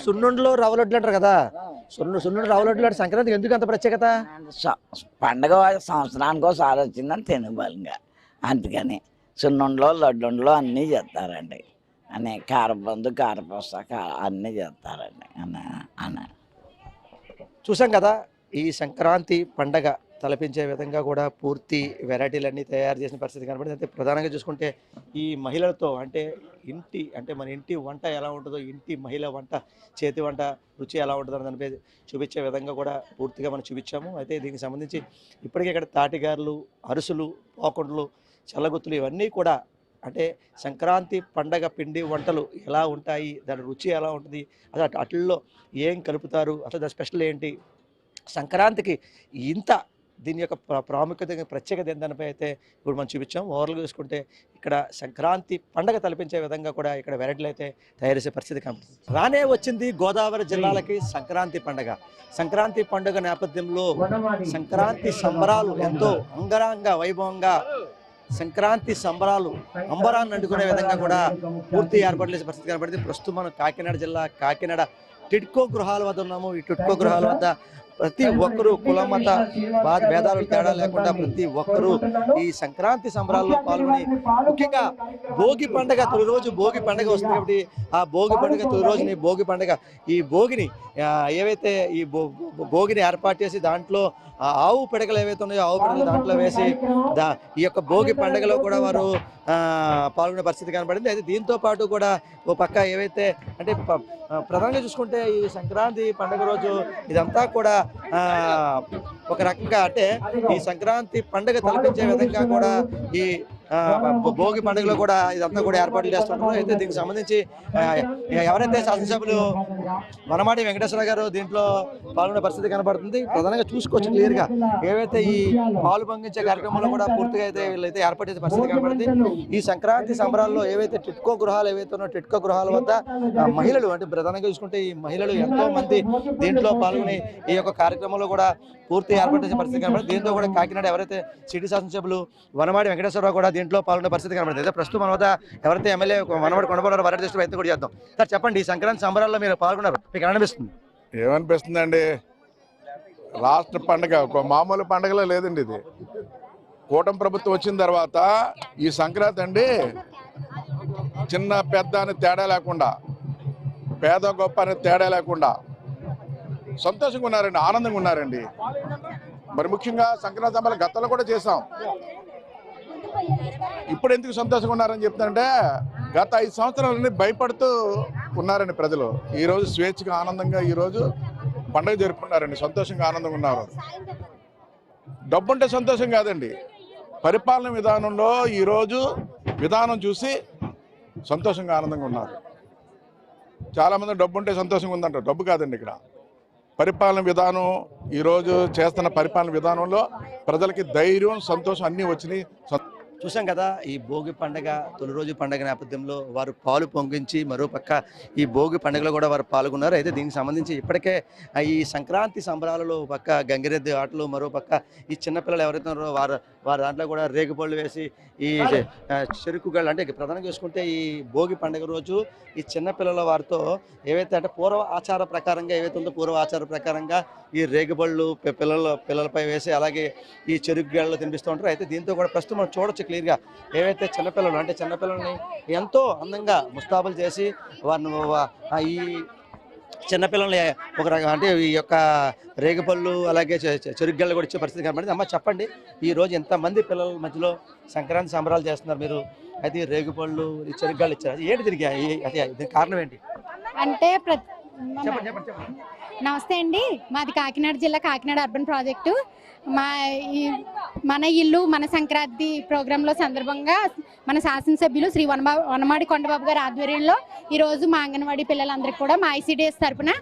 సున్నుండలు, రవ్వ లడ్డులు అంటారు కదా, సున్నుండలు, రవ్వ లడ్డులు అంటే సంక్రాంతికి ఎందుకు అంత ప్రత్యేకత? పండగ సంవత్సరానికి ఒకసారి వచ్చిందని తినబలంగా, అందుకని సున్నుండలు, లడ్డుండలు అన్నీ చేస్తారండి. అనే కారబొందు, కారపూస అన్నీ చేస్తారండి అన్న. చూసాం కదా, ఈ సంక్రాంతి పండగ తలపించే విధంగా కూడా పూర్తి వెరైటీలన్నీ తయారు చేసిన పరిస్థితి కనబడింది. అయితే ప్రధానంగా చూసుకుంటే ఈ మహిళలతో అంటే మన ఇంటి వంట ఎలా ఉంటుందో, ఇంటి మహిళ వంట, చేతి వంట రుచి ఎలా ఉంటుందో దానిపై చూపించే విధంగా కూడా పూర్తిగా మనం చూపించాము. అయితే దీనికి సంబంధించి ఇప్పటికే ఇక్కడ తాటిగారులు, అరుసులు, పోకుండలు, చల్లగుత్తులు ఇవన్నీ కూడా అంటే సంక్రాంతి పండగ పిండి వంటలు ఎలా ఉంటాయి, దాని రుచి ఎలా ఉంటుంది, అసలు అట్లలో ఏం కలుపుతారు, అసలు దాని స్పెషల్ ఏంటి, సంక్రాంతికి ఇంత దీని యొక్క ప్రాముఖ్యత, ప్రత్యేకత ఏంటనిపై అయితే ఇప్పుడు మనం చూపించాం. ఓవరాల్గా చూసుకుంటే ఇక్కడ సంక్రాంతి పండగ తలపించే విధంగా కూడా ఇక్కడ వెరైటీలు అయితే తయారు చేసే పరిస్థితి కనబడుతుంది. రానే వచ్చింది గోదావరి జిల్లాలకి సంక్రాంతి పండగ. సంక్రాంతి పండుగ నేపథ్యంలో సంక్రాంతి సంబరాలు ఎంతో అంగరంగ వైభవంగా, సంక్రాంతి సంబరాలు అంబరాన్ని అంటుకునే విధంగా కూడా పూర్తి ఏర్పాట్లు చేసే పరిస్థితి కనబడింది. ప్రస్తుతం మనం కాకినాడ జిల్లా కాకినాడ టిడ్కో గృహాల వద్ద ఉన్నాము. ఈ టిడ్కో గృహాల వద్ద ప్రతి ఒక్కరూ కుల మత భేదాలు తేడా లేకుండా ప్రతి ఒక్కరూ ఈ సంక్రాంతి సంబరాల్లో పాల్గొని, ముఖ్యంగా భోగి పండుగ తొలి రోజు భోగి పండుగ వస్తుంది కాబట్టి ఆ భోగి పండుగ తొలి రోజుని భోగి పండుగ ఈ భోగిని ఏవైతే ఈ భోగిని ఏర్పాటు చేసి దాంట్లో ఆవు పిడకలు ఏవైతే ఉన్నాయో ఆవు పిడకలు దాంట్లో వేసి ఈ యొక్క భోగి పండుగలో కూడా వారు పాల్గొనే పరిస్థితి కనబడింది. అయితే దీంతో పాటు కూడా ఓ పక్క ఏవైతే అంటే ప్రధానంగా చూసుకుంటే ఈ సంక్రాంతి పండుగ రోజు ఇదంతా కూడా ఒక రకంగా అంటే ఈ సంక్రాంతి పండుగ తలపించే విధంగా కూడా ఈ భోగి పండుగలో కూడా ఇదంతా కూడా ఏర్పాట్లు చేస్తుంటారు. అయితే దీనికి సంబంధించి ఎవరైతే శాసనసభ్యులు వనమాడి వెంకటేశ్వర గారు దీంట్లో పాల్గొనే పరిస్థితి కనబడుతుంది. ప్రధానంగా చూసుకోవచ్చు క్లియర్గా ఏవైతే ఈ పాలు పొంగించే కార్యక్రమంలో కూడా పూర్తిగా అయితే వీళ్ళైతే ఏర్పాటు చేసే పరిస్థితి కనబడుతుంది. ఈ సంక్రాంతి సంబరాల్లో ఏవైతే టిట్కో గృహాలు ఏవైతే ఉన్నాయో టిట్కో గృహాల వద్ద మహిళలు అంటే ప్రధానంగా చూసుకుంటే ఈ మహిళలు ఎంతో మంది దీంట్లో పాల్గొని ఈ యొక్క కార్యక్రమంలో కూడా పూర్తి ఏర్పాటు చేసే పరిస్థితి కనబడుతుంది. దీంతో కూడా కాకినాడ ఎవరైతే సిటీ శాసనసభ్యులు వనమాడి వెంకటేశ్వరరావు కూడా దీంట్లో పాల్గొనే పరిస్థితి కనబడుతుంది. అయితే ప్రస్తుతం మన వద్ద ఎవరైతే ఎమ్మెల్యే వనమాడి కొండపోలారు వారి దృష్టి అయితే కూడా చేద్దాం. సార్ చెప్పండి, ఈ సంక్రాంతి సంబరాల్లో మీరు పాల్గొన్నారు, మీకు అనిపిస్తుంది? ఏమనిపిస్తుందండి, రాష్ట్ర పండుగ ఒక మామూలు పండుగలో లేదండి. ఇది కూటమి ప్రభుత్వం వచ్చిన తర్వాత ఈ సంక్రాంతి అండి చిన్న పెద్ద అని తేడా లేకుండా, పేద గొప్ప అనే తేడా లేకుండా సంతోషంగా ఉన్నారండి, ఆనందంగా ఉన్నారండి. మరి ముఖ్యంగా సంక్రాంతి సంబరాలు గతంలో కూడా చేసాం. ఇప్పుడు ఎందుకు సంతోషంగా ఉన్నారని చెప్తానంటే గత 5 సంవత్సరాల నుండి భయపడుతూ ఉన్నారండి ప్రజలు. ఈరోజు స్వేచ్ఛగా ఆనందంగా ఈరోజు పండుగ జరుపుకున్నారండి, సంతోషంగా ఆనందంగా ఉన్నారు. డబ్బుంటే సంతోషం కాదండి, పరిపాలన విధానంలో ఈరోజు విధానం చూసి సంతోషంగా ఆనందంగా ఉన్నారు. చాలామంది డబ్బుంటే సంతోషంగా ఉందంటారు, డబ్బు కాదండి ఇక్కడ పరిపాలన విధానం. ఈరోజు చేస్తున్న పరిపాలన విధానంలో ప్రజలకి ధైర్యం సంతోషం అన్నీ వచ్చినాయి. చూసాం కదా, ఈ భోగి పండుగ తొలి రోజు పండుగ నేపథ్యంలో వారు పాలు పొంగించి మరోపక్క ఈ భోగి పండుగలో కూడా వారు పాల్గొన్నారు. అయితే దీనికి సంబంధించి ఇప్పటికే ఈ సంక్రాంతి సంబరాలలో పక్క గంగిరెద్దు ఆటలు, మరోపక్క ఈ చిన్నపిల్లలు ఎవరైతే ఉన్నారో వారి దాంట్లో కూడా రేగుపళ్ళు వేసి ఈ చెరుకుగళ్ళు అంటే ప్రధానంగా చూసుకుంటే ఈ భోగి పండుగ రోజు ఈ చిన్నపిల్లల వారితో ఏవైతే అంటే పూర్వ ఆచార ప్రకారంగా ఏవైతే ఉందో పూర్వ ఆచార ప్రకారంగా ఈ రేగుబళ్ళు పిల్లలపై వేసి అలాగే ఈ చెరుకుగళ్ళు తినిపిస్తూ ఉంటారు. అయితే దీంతో కూడా ప్రస్తుతం మనం చూడొచ్చు క్లియర్గా ఏవైతే చిన్నపిల్లలు అంటే చిన్నపిల్లల్ని ఎంతో అందంగా ముస్తాబులు చేసి వారిని ఈ చిన్నపిల్లల్ని ఒక అంటే ఈ యొక్క రేగుపళ్ళు అలాగే చెరుకుగళ్ళు కూడా ఇచ్చే పరిస్థితి కనబడింది. అమ్మ చెప్పండి, ఈ రోజు ఎంతమంది పిల్లల మధ్యలో సంక్రాంతి సంబరాలు చేస్తున్నారు మీరు? అయితే ఈ రేగుపళ్ళు ఈ చెరుకుగళ్ళు ఇచ్చారు, ఏంటి దీనికి దీనికి కారణం ఏంటి? అంటే నమస్తే అండి, మాది కాకినాడ జిల్లా కాకినాడ అర్బన్ ప్రాజెక్టు. మన ఇల్లు మన సంక్రాంతి ప్రోగ్రాంలో సందర్భంగా మన శాసనసభ్యులు శ్రీ వనమాడి కొండబాబు గారి ఆధ్వర్యంలో ఈరోజు మా అంగన్వాడీ పిల్లలందరికీ కూడా మా ఐసిడిఎస్ తరఫున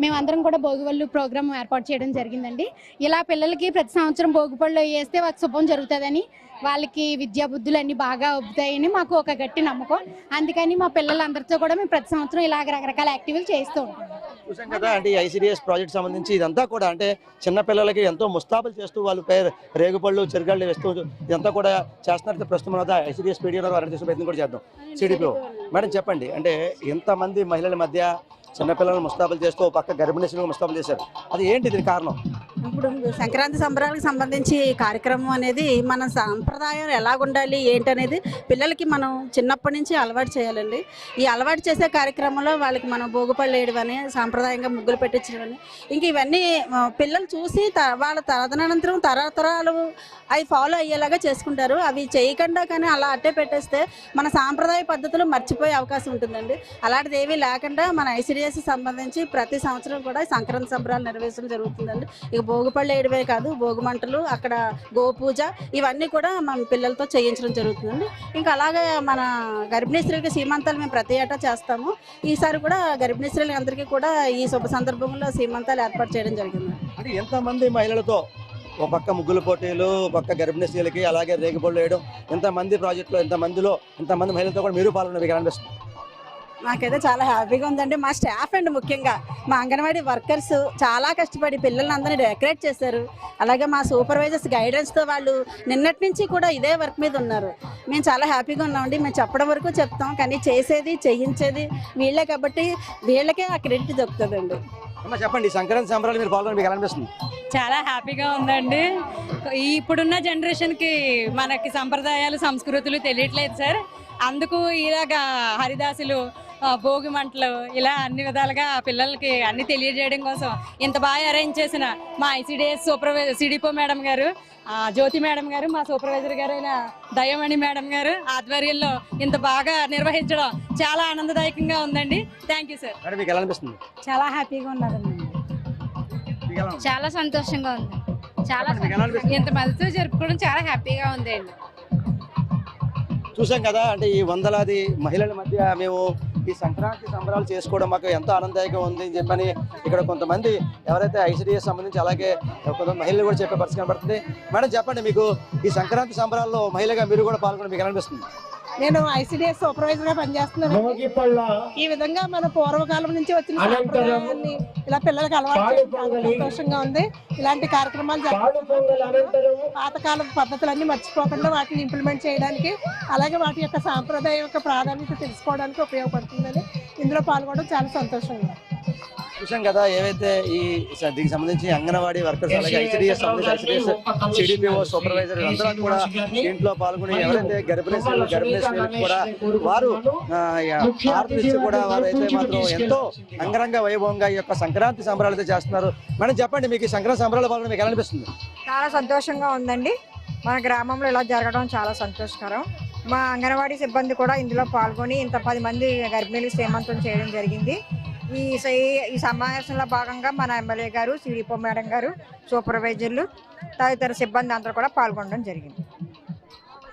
మేమందరం కూడా భోగిపళ్ళు ప్రోగ్రాం ఏర్పాటు చేయడం జరిగిందండి. ఇలా పిల్లలకి ప్రతి సంవత్సరం భోగిపళ్ళు వేస్తే వాళ్ళకి శుభం జరుగుతుందని, వాళ్ళకి విద్యా బుద్ధులు అన్నీ బాగా అవుతాయని మాకు ఒక గట్టి నమ్మకం. అందుకని మా పిల్లలందరితో కూడా మేము ప్రతి సంవత్సరం ఇలాగ రకరకాల యాక్టివిటీలు చేస్తూ ఉంటాం. చూసాం కదా, అంటే ఈ ఐసిడిఎస్ ప్రాజెక్ట్ సంబంధించి ఇదంతా కూడా అంటే చిన్నపిల్లలకి ఎంతో ముస్తాబులు చేస్తూ వాళ్ళు రేగుపళ్ళు చెరుగళ్ళు వేస్తూ ఇదంతా కూడా చేస్తున్నారు. ప్రస్తుతం ఐసిడిఎస్ పీడియో వారిని చేసే ప్రయత్నం కూడా చేద్దాం. సిడిపిఓ మేడం చెప్పండి, అంటే ఎంతమంది మహిళల మధ్య చిన్నపిల్లలను ముస్తాబులు చేస్తూ పక్క గర్భిణీ స్త్రీలను ముస్తాబులు చేశారు, అది ఏంటి దీని కారణం? ఇప్పుడు సంక్రాంతి సంబరాలకు సంబంధించి కార్యక్రమం అనేది మన సాంప్రదాయం ఎలాగుండాలి ఏంటనేది పిల్లలకి మనం చిన్నప్పటి నుంచి అలవాటు చేయాలండి. ఈ అలవాటు చేసే కార్యక్రమంలో వాళ్ళకి మనం భోగిపళ్ళు వేయడం అని, సాంప్రదాయంగా ముగ్గులు పెట్టించడం అని, ఇంక ఇవన్నీ పిల్లలు చూసి వాళ్ళ తదనంతరం తరతరాలు అవి ఫాలో అయ్యేలాగా చేసుకుంటారు. అవి చేయకుండా కానీ అలా అట్టే పెట్టేస్తే మన సాంప్రదాయ పద్ధతులు మర్చిపోయే అవకాశం ఉంటుందండి. అలాంటిది ఏమీ లేకుండా మన ఐసిడిఎస్ సంబంధించి ప్రతి సంవత్సరం కూడా సంక్రాంతి సంబరాలు నిర్వహించడం జరుగుతుందండి. ఇక భోగిపళ్ళు వేయడమే కాదు, భోగి మంటలు, అక్కడ గోపూజ ఇవన్నీ కూడా మన పిల్లలతో చేయించడం జరుగుతుందండి. ఇంకా అలాగే మన గర్భిణీ స్త్రీలకి సీమంతాలు మేము ప్రతి ఏటా చేస్తాము. ఈసారి కూడా గర్భిణీ స్త్రీలకి అందరికీ కూడా ఈ శుభ సందర్భంలో సీమంతాలు ఏర్పాటు చేయడం జరిగింది. అంటే ఎంతమంది మహిళలతో ఒక పక్క ముగ్గుల పోటీలు, పక్క గర్భిణీ స్త్రీలకి అలాగే రేగుపళ్ళు వేయడం, ఎంతమంది ప్రాజెక్టులో ఎంతమంది మహిళలతో కూడా మీరు పాల్గొనే అనిపిస్తుంది? నాకైతే చాలా హ్యాపీగా ఉందండి. మా స్టాఫ్ అండి, ముఖ్యంగా మా అంగన్వాడీ వర్కర్స్ చాలా కష్టపడి పిల్లలందరినీ డెకరేట్ చేశారు. అలాగే మా సూపర్వైజర్స్ గైడెన్స్తో వాళ్ళు నిన్నటి నుంచి కూడా ఇదే వర్క్ మీద ఉన్నారు. మేము చాలా హ్యాపీగా ఉన్నామండి. మేము చెప్పడం వరకు చెప్తాం, కానీ చేసేది చేయించేది వీళ్ళే కాబట్టి వీళ్ళకే ఆ క్రెడిట్ దొరుకుతుందండి. చెప్పండి, సంక్రాంతి సంబరాలు మీరు పాల్గొని మీకు అనిపిస్తుంది? చాలా హ్యాపీగా ఉందండి. ఇప్పుడున్న జనరేషన్కి మనకి సంప్రదాయాలు సంస్కృతులు తెలియట్లేదు సార్. అందుకు ఇలాగా హరిదాసులు, భోగి మంటలు ఇలా అన్ని విధాలుగా పిల్లలకి అన్ని తెలియజేయడం కోసం ఇంత బాగా అరేంజ్ చేసిన మా ఐసిడిఎస్ సూపర్వైజర్ సిడిపో మేడం గారు, జ్యోతి మేడం గారు, మా సూపర్వైజర్ గారు అయిన దయమణి మేడం గారు ఆధ్వర్యంలో ఇంత బాగా నిర్వహించడం చాలా ఆనందదాయకంగా ఉందండి. Thank you sir. మీకు ఎలా అనిపిస్తుంది? చాలా హ్యాపీగా ఉన్నదండి, చాలా సంతోషంగా ఉంది. చాలా ఇంతమందితో జరుపుకోవడం చాలా హ్యాపీగా ఉందండి. చూసాం కదా, అంటే ఈ వందలాది మహిళల మధ్య మేము ఈ సంక్రాంతి సంబరాలు చేసుకోవడం మాకు ఎంతో ఆనందదాయకంగా ఉంది అని చెప్పని ఇక్కడ కొంతమంది ఎవరైతే ఐసిడిఎస్ సంబంధించి అలాగే కొంతమంది మహిళలు కూడా చెప్పే పరిస్థితి కనబడుతుంది. మేడం చెప్పండి, మీకు ఈ సంక్రాంతి సంబరాల్లో మహిళగా మీరు కూడా పాల్గొని మీకు అనిపిస్తుంది? నేను ఐసిడిఎస్ సూపర్వైజర్ గా పనిచేస్తున్నాను. ఈ విధంగా మన పూర్వకాలం నుంచి వచ్చిన సాంప్రదాయాన్ని ఇలా పిల్లలకు అలవాటు సంతోషంగా ఉంది. ఇలాంటి కార్యక్రమాలు పాతకాల పద్ధతులన్నీ మర్చిపోకుండా వాటిని ఇంప్లిమెంట్ చేయడానికి, అలాగే వాటి యొక్క సాంప్రదాయం యొక్క ప్రాధాన్యత తెలుసుకోవడానికి ఉపయోగపడుతుందని ఇందులో పాల్గొనడం చాలా సంతోషంగా. చూసాం కదా, ఏవైతే ఈ దీనికి సంబంధించి అంగన్వాడీ వర్కర్స్ అలాగే ఐసిడిఎస్ సంబంధించి సిడిపిఓ సూపర్వైజర్ అందరూ కూడా దీంట్లో పాల్గొని ఎవరైతే గర్భిణీ స్త్రీలకు కూడా వారు ఆర్తిచ్చి కూడా వారైతే మాత్రం ఎంతో అంగరంగ వైభవంగా ఈ యొక్క సంక్రాంతి సంబరాలు అయితే చేస్తున్నారు. మేడం చెప్పండి, మీకు ఈ సంక్రాంతి సంబరాలు పాల్గొని మీకు ఎలా అనిపిస్తుంది? చాలా సంతోషంగా ఉందండి. మన గ్రామంలో ఇలా జరగడం చాలా సంతోషకరం. మా అంగన్వాడీ సిబ్బంది కూడా ఇందులో పాల్గొని ఇంత 10 మంది గర్భిణీలు శ్రీమంతం చేయడం జరిగింది. ఈ సమావేశంలో భాగంగా మన ఎమ్మెల్యే గారు, సిడిపో మేడం గారు, సూపర్వైజర్లు తదితర సిబ్బంది అందరూ కూడా పాల్గొనడం జరిగింది.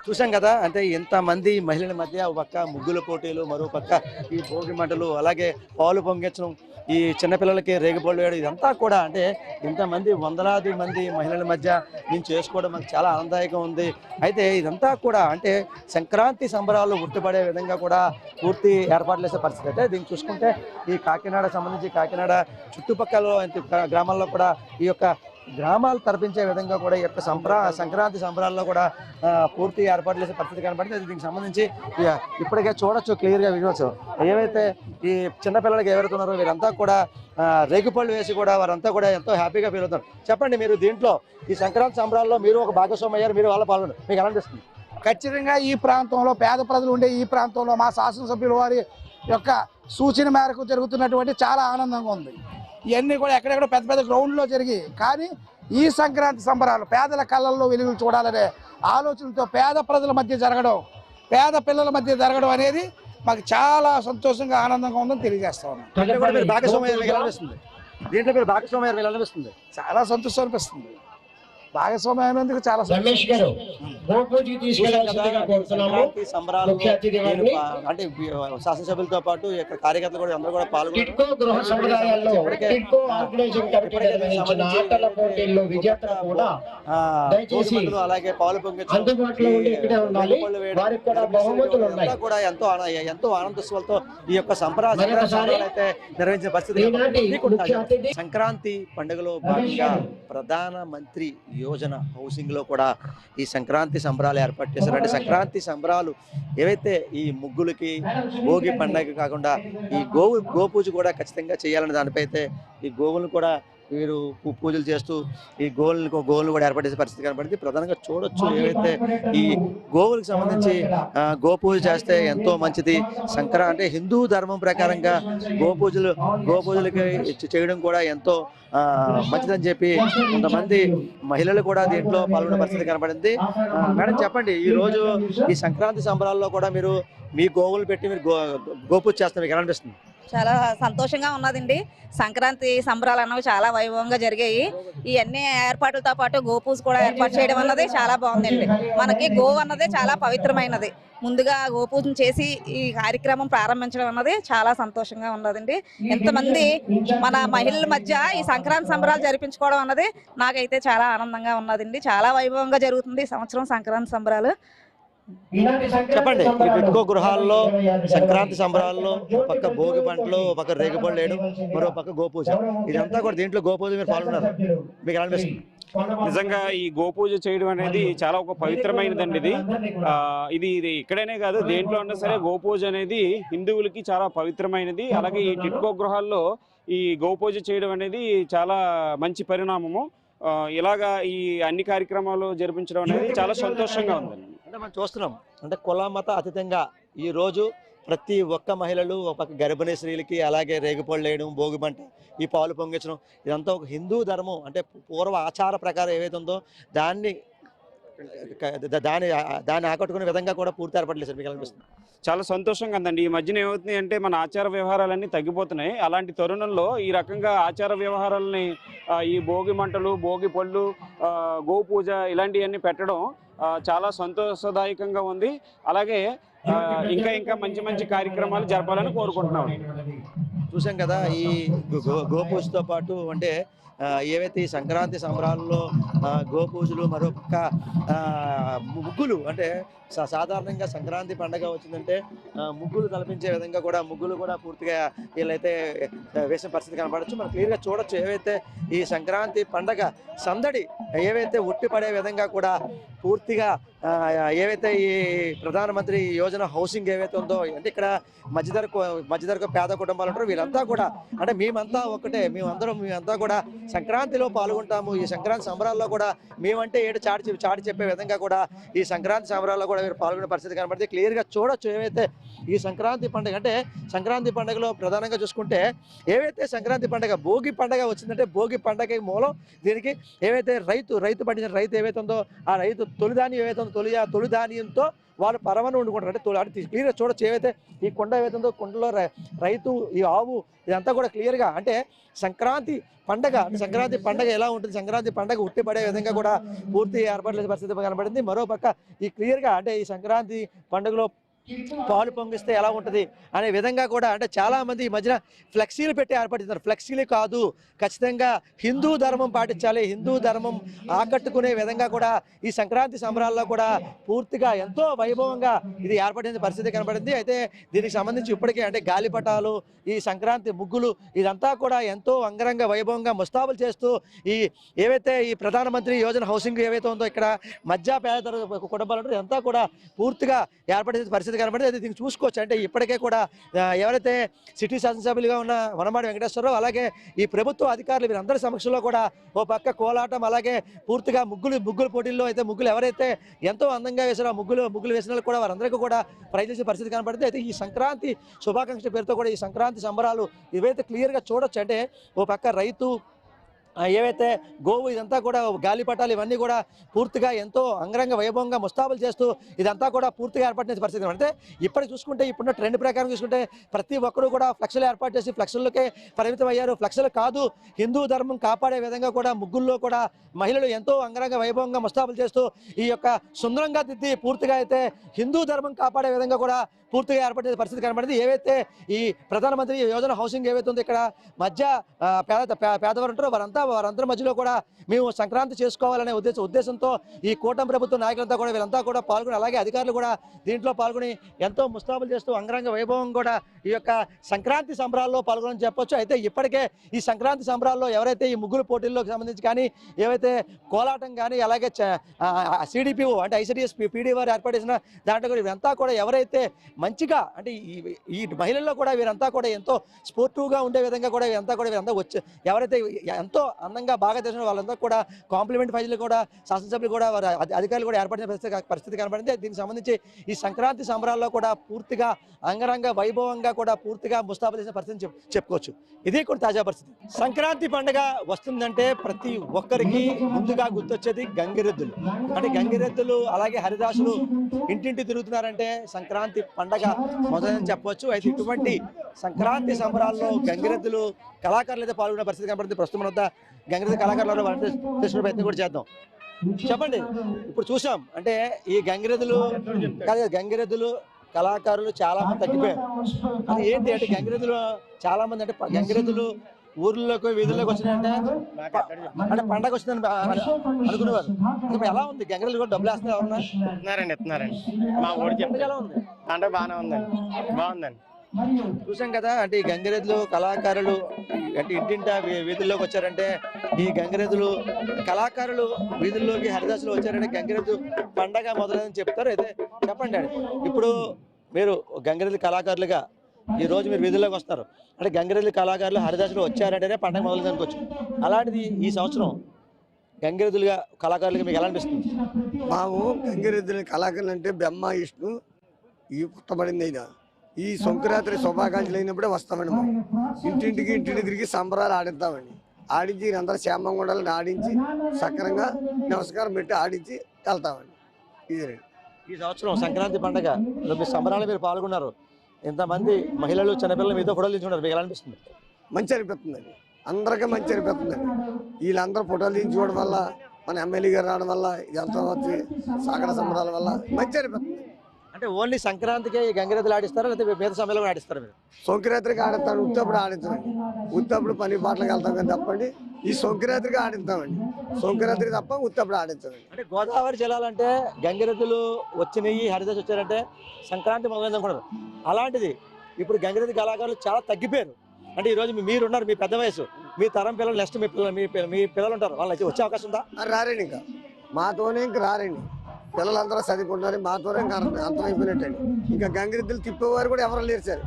చూసాం కదా, అంటే ఎంతమంది మహిళల మధ్య ఒక పక్క ముగ్గుల పోటీలు, మరో పక్క ఈ భోగి మంటలు, అలాగే పాలు పొంగించడం, ఈ చిన్నపిల్లలకి రేగిపళ్ళు వేయడం, ఇదంతా కూడా అంటే ఇంతమంది వందలాది మంది మహిళల మధ్య నేను చేసుకోవడం మనకు చాలా ఆనందదాయకంగా ఉంది. అయితే ఇదంతా కూడా అంటే సంక్రాంతి సంబరాలు ఉట్టిపడే విధంగా కూడా పూర్తి ఏర్పాట్లు చేసే పరిస్థితి. అయితే దీన్ని చూసుకుంటే ఈ కాకినాడ సంబంధించి కాకినాడ చుట్టుపక్కల గ్రామాల్లో కూడా ఈ యొక్క గ్రామాలు తరపించే విధంగా కూడా ఈ యొక్క సంక్రాంతి సంబరాల్లో కూడా పూర్తి ఏర్పాట్లు చేసే పరిస్థితి కనబడింది. దీనికి సంబంధించి ఇప్పటికే చూడొచ్చు క్లియర్గా విజువల్స్. ఏవైతే ఈ చిన్నపిల్లలకి ఎవరైతే ఉన్నారో వీరంతా కూడా రేగిపళ్ళు వేసి కూడా వారంతా కూడా ఎంతో హ్యాపీగా ఫీల్ అవుతారు. చెప్పండి, మీరు దీంట్లో ఈ సంక్రాంతి సంబరాల్లో మీరు ఒక భాగస్వామి అయ్యారు, మీరు వాళ్ళ పాల్గొన్నారు, మీకు ఎలా అనిపిస్తుంది? ఖచ్చితంగా ఈ ప్రాంతంలో పేద ప్రజలు ఉండే ఈ ప్రాంతంలో మా శాసనసభ్యుల వారి యొక్క సూచన మేరకు జరుగుతున్నటువంటి చాలా ఆనందంగా ఉంది. ఇవన్నీ కూడా ఎక్కడెక్కడ పెద్ద పెద్ద గ్రౌండ్లో జరిగి, కానీ ఈ సంక్రాంతి సంబరాలు పేదల కళ్ళల్లో వెలుగులు చూడాలనే ఆలోచనతో పేద ప్రజల మధ్య జరగడం, పేద పిల్లల మధ్య జరగడం అనేది మాకు చాలా సంతోషంగా ఆనందంగా ఉందని తెలియజేస్తా ఉన్నాం. దీంట్లో మీరు భాగస్వామ్యం అనిపిస్తుంది? చాలా సంతోషం అనిపిస్తుంది. భాగస్వామ్యం అయినందుకు చాలా సంబరాలు అంటే శాసనసభ్యులతో పాటు ఇక్కడ కార్యకర్తలు కూడా అందరూ కూడా అలాగే పాలు పొంగించడం కూడా ఎంతో ఆనందోత్సవాలతో ఈ యొక్క సంబరాలు అయితే నిర్వహించిన పరిస్థితి. సంక్రాంతి పండుగలో భాగంగా ప్రధానమంత్రి యోజన హౌసింగ్ లో కూడా ఈ సంక్రాంతి సంబరాలు ఏర్పాటు చేశారు. అంటే సంక్రాంతి సంబరాలు ఏవైతే ఈ ముగ్గులకి భోగి పండుగ కాకుండా ఈ గోపూజ కూడా ఖచ్చితంగా చేయాలనే దానిపై అయితే ఈ గోవులను కూడా వీరు పూజలు చేస్తూ ఈ గోవులను కూడా ఏర్పాటు చేసే పరిస్థితి కనబడింది. ప్రధానంగా చూడొచ్చు, ఏవైతే ఈ గోవులకు సంబంధించి గోపూజ చేస్తే ఎంతో మంచిది. అంటే హిందూ ధర్మం ప్రకారంగా గోపూజలకి చేయడం కూడా ఎంతో మంచిదని చెప్పి కొంతమంది మహిళలు కూడా దీంట్లో పాల్గొనే పరిస్థితి కనబడింది. మేడం చెప్పండి, ఈ రోజు ఈ సంక్రాంతి సంబరాల్లో కూడా మీరు మీ గోవులు పెట్టి మీరు గోపూజ చేస్తారు, మీకు ఎలా అనిపిస్తుంది? చాలా సంతోషంగా ఉన్నదండి. సంక్రాంతి సంబరాలు అన్నవి చాలా వైభవంగా జరిగాయి. ఇవన్నీ ఏర్పాట్లతో పాటు గోపూజ కూడా ఏర్పాటు చేయడం అన్నది చాలా బాగుందండి. మనకి గోవు అన్నది చాలా పవిత్రమైనది. ముందుగా గోపూజను చేసి ఈ కార్యక్రమం ప్రారంభించడం అన్నది చాలా సంతోషంగా ఉన్నదండి. ఎంతమంది మన మహిళల మధ్య ఈ సంక్రాంతి సంబరాలు జరిపించుకోవడం అన్నది నాకైతే చాలా ఆనందంగా ఉన్నదండి. చాలా వైభవంగా జరుగుతుంది ఈ సంవత్సరం సంక్రాంతి సంబరాలు. చెప్పండి, ఈ టిట్కో గృహాల్లో సంక్రాంతి సంబరాల్లో పక్క భోగి పంటలు, పక్క రేగిపళ్ళు వేయడం, మరో పక్క గోపూజ, ఇదంతా కూడా దీంట్లో గోపూజ మీరు పాల్గొన్నారు, మీకు ఎలా అనిపిస్తుంది? నిజంగా ఈ గోపూజ చేయడం అనేది చాలా ఒక పవిత్రమైనదండి. ఇది ఇక్కడనే కాదు, దేంట్లో ఉన్నా సరే గోపూజ అనేది హిందువులకి చాలా పవిత్రమైనది. అలాగే ఈ టిట్కో గృహాల్లో ఈ గోపూజ చేయడం అనేది చాలా మంచి పరిణామము. ఇలాగా ఈ అన్ని కార్యక్రమాలు జరిపించడం అనేది చాలా సంతోషంగా ఉందండి. అంటే మనం చూస్తున్నాం, అంటే కుల మత అతీతంగా ఈ రోజు ప్రతి ఒక్క మహిళలు ఒక పక్క గర్భిణీ స్త్రీలకి అలాగే రేగిపళ్ళు వేయడం, భోగి మంట, ఈ పాలు పొంగించడం, ఇదంతా ఒక హిందూ ధర్మం అంటే పూర్వ ఆచార ప్రకారం ఏవైతే ఉందో దాన్ని ఆకట్టుకునే విధంగా కూడా పూర్తి ఏర్పాట్లు చేశారు, మీకు అనిపిస్తుంది? చాలా సంతోషంగా ఉందండి. ఈ మధ్యన ఏమవుతుంది అంటే మన ఆచార వ్యవహారాలన్నీ తగ్గిపోతున్నాయి. అలాంటి తరుణంలో ఈ రకంగా ఆచార వ్యవహారాలని ఈ భోగి మంటలు, భోగి పళ్ళు, గోపూజ ఇలాంటివన్నీ పెట్టడం చాలా సంతోషదాయకంగా ఉంది. అలాగే ఇంకా ఇంకా మంచి మంచి కార్యక్రమాలు జరపాలని కోరుకుంటున్నాం. చూసాం కదా ఈ గోపూజతో పాటు అంటే ఏవైతే ఈ సంక్రాంతి సంబరాల్లో గోపూజలు మరొక ముగ్గులు అంటే సాధారణంగా సంక్రాంతి పండగ వచ్చిందంటే ముగ్గులు కల్పించే విధంగా కూడా ముగ్గులు కూడా పూర్తిగా వీళ్ళైతే వేసిన పరిస్థితి కనపడచ్చు. మనం క్లియర్గా చూడొచ్చు ఏవైతే ఈ సంక్రాంతి పండగ సందడి ఏవైతే ఉట్టిపడే విధంగా కూడా పూర్తిగా ఏవైతే ఈ ప్రధానమంత్రి యోజన హౌసింగ్ ఏవైతే ఉందో అంటే ఇక్కడ మధ్యతరగతి పేద కుటుంబాలు ఉంటారు వీళ్ళంతా కూడా అంటే మేమంతా కూడా సంక్రాంతిలో పాల్గొంటాము. ఈ సంక్రాంతి సంబరాల్లో కూడా మేమంటే ఏడు చాటి చెప్పే విధంగా కూడా ఈ సంక్రాంతి సంబరాల్లో కూడా మీరు పాల్గొనే పరిస్థితి కనబడితే క్లియర్గా చూడొచ్చు. ఏవైతే ఈ సంక్రాంతి పండుగ అంటే సంక్రాంతి పండుగలో ప్రధానంగా చూసుకుంటే ఏవైతే సంక్రాంతి పండుగ భోగి పండుగ వచ్చిందంటే భోగి పండుగ మూలం దీనికి ఏవైతే రైతు పండించిన రైతు ఏవైతే ఉందో ఆ రైతు తొలిధాన్యం ఏవైతే ఉందో తొలిధాన్యంతో వాళ్ళు పరమను వండుకుంటారు. అంటే క్లియర్గా చూడొచ్చు ఏవైతే ఈ కొండ ఏవైతే ఉందో కొండలో రైతు ఈ ఆవు ఇదంతా కూడా క్లియర్గా అంటే సంక్రాంతి పండగ అంటే సంక్రాంతి పండగ ఎలా ఉంటుంది సంక్రాంతి పండగ ఉట్టిపడే విధంగా కూడా పూర్తి ఏర్పాట్ల పరిస్థితి కనబడింది. మరోపక్క ఈ క్లియర్గా అంటే ఈ సంక్రాంతి పండుగలో పాలు పొంగిస్తే ఎలా ఉంటుంది అనే విధంగా కూడా అంటే చాలామంది ఈ మధ్యన ఫ్లెక్సీలు పెట్టి ఏర్పడుతున్నారు. ఫ్లెక్సీలు కాదు ఖచ్చితంగా హిందూ ధర్మం పాటించాలి హిందూ ధర్మం ఆకట్టుకునే విధంగా కూడా ఈ సంక్రాంతి సంబరాల్లో కూడా పూర్తిగా ఎంతో వైభవంగా ఇది ఏర్పడిన పరిస్థితి కనబడింది. అయితే దీనికి సంబంధించి ఇప్పటికే అంటే గాలిపటాలు ఈ సంక్రాంతి ముగ్గులు ఇదంతా కూడా ఎంతో అంగరంగ వైభవంగా ముస్తాబులు చేస్తూ ఈ ఏవైతే ఈ ప్రధానమంత్రి యోజన హౌసింగ్ ఏవైతే ఉందో ఇక్కడ మధ్య పేద కుటుంబాలు ఉంటారో ఇదంతా కూడా పూర్తిగా ఏర్పడిన పరిస్థితి కనబడింది. అయితే దీన్ని చూసుకోవచ్చు అంటే ఇప్పటికే కూడా ఎవరైతే సిటీ శాసనసభ్యులుగా ఉన్న వనమాడి వెంకటేశ్వరరావు అలాగే ఈ ప్రభుత్వ అధికారులు వీరందరి సమక్షంలో కూడా ఓ పక్క కోలాటం అలాగే పూర్తిగా ముగ్గులు పోటీల్లో అయితే ముగ్గులు ఎవరైతే ఎంతో అందంగా వేసారో ముగ్గులు వేసిన వాళ్ళు కూడా వారందరికీ కూడా ప్రైజ్ చేసే పరిస్థితి కనబడుతుంది. అయితే ఈ సంక్రాంతి శుభాకాంక్షల పేరుతో కూడా ఈ సంక్రాంతి సంబరాలు ఇవైతే క్లియర్గా చూడొచ్చు. అంటే ఓ పక్క రైతు ఏవైతే గోవు ఇదంతా కూడా గాలిపటాలు ఇవన్నీ కూడా పూర్తిగా ఎంతో అంగరంగ వైభవంగా ముస్తాబులు చేస్తూ ఇదంతా కూడా పూర్తిగా ఏర్పాటు చేసే పరిస్థితి. అంటే ఇప్పటికి చూసుకుంటే ఇప్పుడున్న ట్రెండ్ ప్రకారం చూసుకుంటే ప్రతి ఒక్కరూ కూడా ఫ్లెక్స్లు ఏర్పాటు చేసి ఫ్లెక్స్లకే పరిమితం అయ్యారు. ఫ్లెక్స్లు కాదు హిందూ ధర్మం కాపాడే విధంగా కూడా ముగ్గుల్లో కూడా మహిళలు ఎంతో అంగరంగ వైభవంగా ముస్తాబులు చేస్తూ ఈ యొక్క సుందరంగా దిద్ది పూర్తిగా అయితే హిందూ ధర్మం కాపాడే విధంగా కూడా పూర్తిగా ఏర్పడే పరిస్థితి కనబడింది. ఏవైతే ఈ ప్రధానమంత్రి యోజన హౌసింగ్ ఏవైతే ఉందో ఇక్కడ మధ్య పేదవారు ఉంటారో వారందరి మధ్యలో కూడా మేము సంక్రాంతి చేసుకోవాలనే ఉద్దేశంతో ఈ కూటమి ప్రభుత్వ నాయకులంతా కూడా వీళ్ళంతా కూడా పాల్గొని అలాగే అధికారులు కూడా దీంట్లో పాల్గొని ఎంతో ముస్తాబులు చేస్తూ అంగరంగ వైభవం కూడా ఈ యొక్క సంక్రాంతి సంబరాల్లో పాల్గొనని చెప్పొచ్చు. అయితే ఇప్పటికే ఈ సంక్రాంతి సంబరాల్లో ఎవరైతే ఈ ముగ్గులు పోటీల్లోకి సంబంధించి కానీ ఏవైతే కోలాటం కానీ అలాగే సిడిపిఓ అంటే ఐసిడిఎస్ పీడీ వారు ఏర్పాటు చేసిన దాంట్లో కూడా ఇవంతా కూడా ఎవరైతే మంచిగా అంటే ఈ మహిళల్లో కూడా వీరంతా కూడా ఎంతో స్పోర్టివ్గా ఉండే విధంగా కూడా వీరంతా వచ్చి ఎవరైతే ఎంతో అందంగా బాగా తెలిసిన వాళ్ళంతా కూడా కాంప్లిమెంట్ ఫైజులు కూడా శాసనసభ్యులు కూడా వారి అధికారులు కూడా ఏర్పడిన పరిస్థితి కనబడింది. దీనికి సంబంధించి ఈ సంక్రాంతి సంబరాల్లో కూడా పూర్తిగా అంగరంగ వైభవంగా కూడా పూర్తిగా ముస్తాబు చేసిన పరిస్థితి చెప్పుకోవచ్చు. ఇది కూడా తాజా పరిస్థితి. సంక్రాంతి పండుగ వస్తుందంటే ప్రతి ఒక్కరికి ముందుగా గుర్తొచ్చేది గంగిరెద్దులు. అంటే గంగిరెద్దులు అలాగే హరిదాసులు ఇంటింటి తిరుగుతున్నారంటే సంక్రాంతి పండగ మొదలని చెప్పవచ్చు. అయితే ఇటువంటి సంక్రాంతి సంబరాల్లో గంగిరెద్దులు కళాకారులు అయితే పాల్గొనే పరిస్థితి కనబడుతుంది. ప్రస్తుతం వద్ద గంగిరెద్దు కళాకారులు తెలుసుకునే ప్రయత్నం కూడా చేద్దాం. చెప్పండి, ఇప్పుడు చూసాం అంటే ఈ గంగిరెద్దులు కళాకారులు చాలా మంది తగ్గిపోయారు. అది ఏంటి అంటే గంగిరెద్దులు చాలా మంది అంటే గంగిరెద్దులు ఊర్లోకి వీధుల్లోకి వచ్చినాయంటే అంటే పండగ వచ్చిందని అనుకునేవారు. ఇప్పుడు ఎలా ఉంది గంగిరెద్దులు కూడా డబ్బులు వేస్తున్నారు ఎవరన్నా? ఇస్తున్నారండి. మా ఊరు చెప్పి ఎలా ఉంది అంటే బాగానే ఉందండి, బాగుందండి. చూసాం కదా అంటే ఈ గంగిరెద్దులు కళాకారులు అంటే ఇంటింట వీధుల్లోకి వచ్చారంటే ఈ గంగిరెద్దులు కళాకారులు వీధుల్లోకి హరిదాసులు వచ్చారంటే గంగిరెద్దు పండగ మొదలైందని చెప్తారు. అయితే చెప్పండి అండి, ఇప్పుడు మీరు గంగిరెద్దు కళాకారులుగా ఈ రోజు మీరు వీధుల్లోకి వస్తారు అంటే గంగిరెద్దు కళాకారులు హరిదాసులు వచ్చారంటేనే పండగ మొదలైంది అనుకోవచ్చు. అలాంటిది ఈ సంవత్సరం గంగిరెద్దులుగా కళాకారులుగా మీకు ఎలా అనిపిస్తుంది? మాము గంగిరెద్దుల కళాకారులు అంటే బ్రహ్మ విష్ణు ఈ పుట్టబడింది. అయినా ఈ సంక్రాంతి శుభాకాంక్షలు అయినప్పుడే వస్తామండి. మేము ఇంటింటికి తిరిగి సంబరాలు ఆడిస్తామండి. ఆడించి అందరూ క్షేమంగా ఉండాలని ఆడించి సక్రంగా నమస్కారం పెట్టి ఆడించి వెళ్తామండి. ఇది ఈ సంవత్సరం సంక్రాంతి పండుగ మీ సంబరాలు మీరు పాల్గొన్నారు. ఇంతమంది మహిళలు చిన్నపిల్లలు మీతో ఫోటోలు తీసుకున్నారు, మీకు ఎలా అనిపిస్తుంది? మంచి అనిపిస్తుందండి, అందరికీ మంచి అనిపిస్తుందండి. వీళ్ళందరూ ఫోటోలు తీసి చూడడం వల్ల మన ఎమ్మెల్యే గారు రావడం వల్ల ఇదంతా వచ్చి సాగర సంబరాల వల్ల మంచి అనిపిస్తుంది. అంటే ఓన్లీ సంక్రాంతికే ఈ గంగిరెద్దులు ఆడిస్తారా లేకపోతే మిగతా సమయంలో కూడా ఆడిస్తారా మీరు? సంక్రాంతికి ఆడిస్తాను, ఉత్తప్పుడు ఆడించామండి. ఉత్తప్పుడు పని పాటలకు వెళ్తాం కానీ తప్పండి ఈ సంక్రాంతికి ఆడిస్తామండి. సంక్రాంతికి తప్ప ఉత్తప్పుడు ఆడించామండి. అంటే గోదావరి జిల్లాలంటే గంగిరెద్దులు వచ్చినాయి, హరిదాస్ వచ్చారంటే సంక్రాంతి మొదలైంది అనుకున్నారు. అలాంటిది ఇప్పుడు గంగిరెద్దు కళాకారులు చాలా తగ్గిపోయారు. అంటే ఈరోజు మీరున్నారు, మీ పెద్ద వయసు, మీ తరం పిల్లలు నెక్స్ట్ మీ పిల్లలు ఉంటారు, వాళ్ళు వచ్చే అవకాశం ఉందా? రారండి, ఇంకా మాతోనే ఇంక రారండి. పిల్లలందరూ చదువుకుంటున్నారు, మాతోనే ఇంకా అంతమైపోయినట్టండి. ఇంకా గంగిరెద్దులు తిప్పేవారు కూడా ఎవరు లేరు సార్.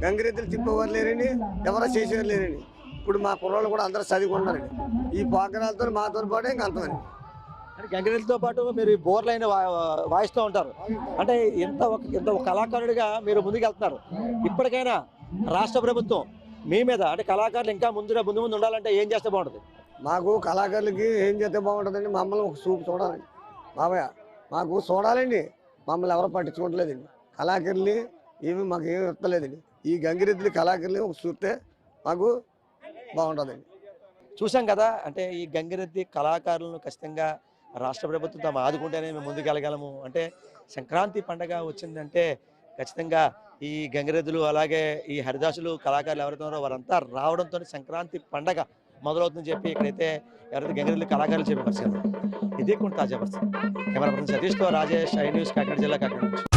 గంగిరెద్దులు తిప్పేవారు లేరండి, ఎవరో చేసేవారు లేరండి. ఇప్పుడు మా కుర్రోళ్ళు కూడా అందరూ చదువుకుంటున్నారండి. ఈ పోకరాలతో మాతో పాటు ఇంకా అంతమంది. గంగిరెద్దులతో పాటు మీరు బోర్లైన వాయిస్తూ ఉంటారు. అంటే ఎంత ఒక కళాకారుడిగా మీరు ముందుకు వెళ్తున్నారు. ఇప్పటికైనా రాష్ట్ర ప్రభుత్వం మీ మీద అంటే కళాకారులు ఇంకా ముందు ఉండాలంటే ఏం చేస్తే బాగుంటుంది? మాకు కళాకారులకి ఏం చేస్తే బాగుంటుందండి, మమ్మల్ని ఒక చూపు చూడాలండి. బాబాయ్ మాకు చూడాలండి, మమ్మల్ని ఎవరో పట్టించుకోవట్లేదండి. కళాకారులు ఏమి మాకు ఏమి ఇస్తలేదండి. ఈ గంగిరెద్దులు కళాకారులు ఒక చూస్తే మాకు బాగుంటుందండి. చూసాం కదా, అంటే ఈ గంగిరెద్ది కళాకారులను ఖచ్చితంగా రాష్ట్ర ప్రభుత్వం తమ ఆదుకుంటేనే మేము ముందుకు వెళ్ళగలము. అంటే సంక్రాంతి పండగ వచ్చిందంటే ఖచ్చితంగా ఈ గంగిరెద్దులు అలాగే ఈ హరిదాసులు కళాకారులు ఎవరైతే ఉన్నారో వారంతా రావడంతో సంక్రాంతి పండగ మొదలవుతుందని చెప్పి ఇక్కడైతే ఎవరైతే గంగిరెద్దులు కళాకారులు చెప్పే పరిస్థితి. ఇదే కొంత తాజా పరిస్థితి. కెమెరా పర్సన్ సతీష్తో రాజేష్, ఐ న్యూస్, కాకినాడ జిల్లా, కాకినాడ.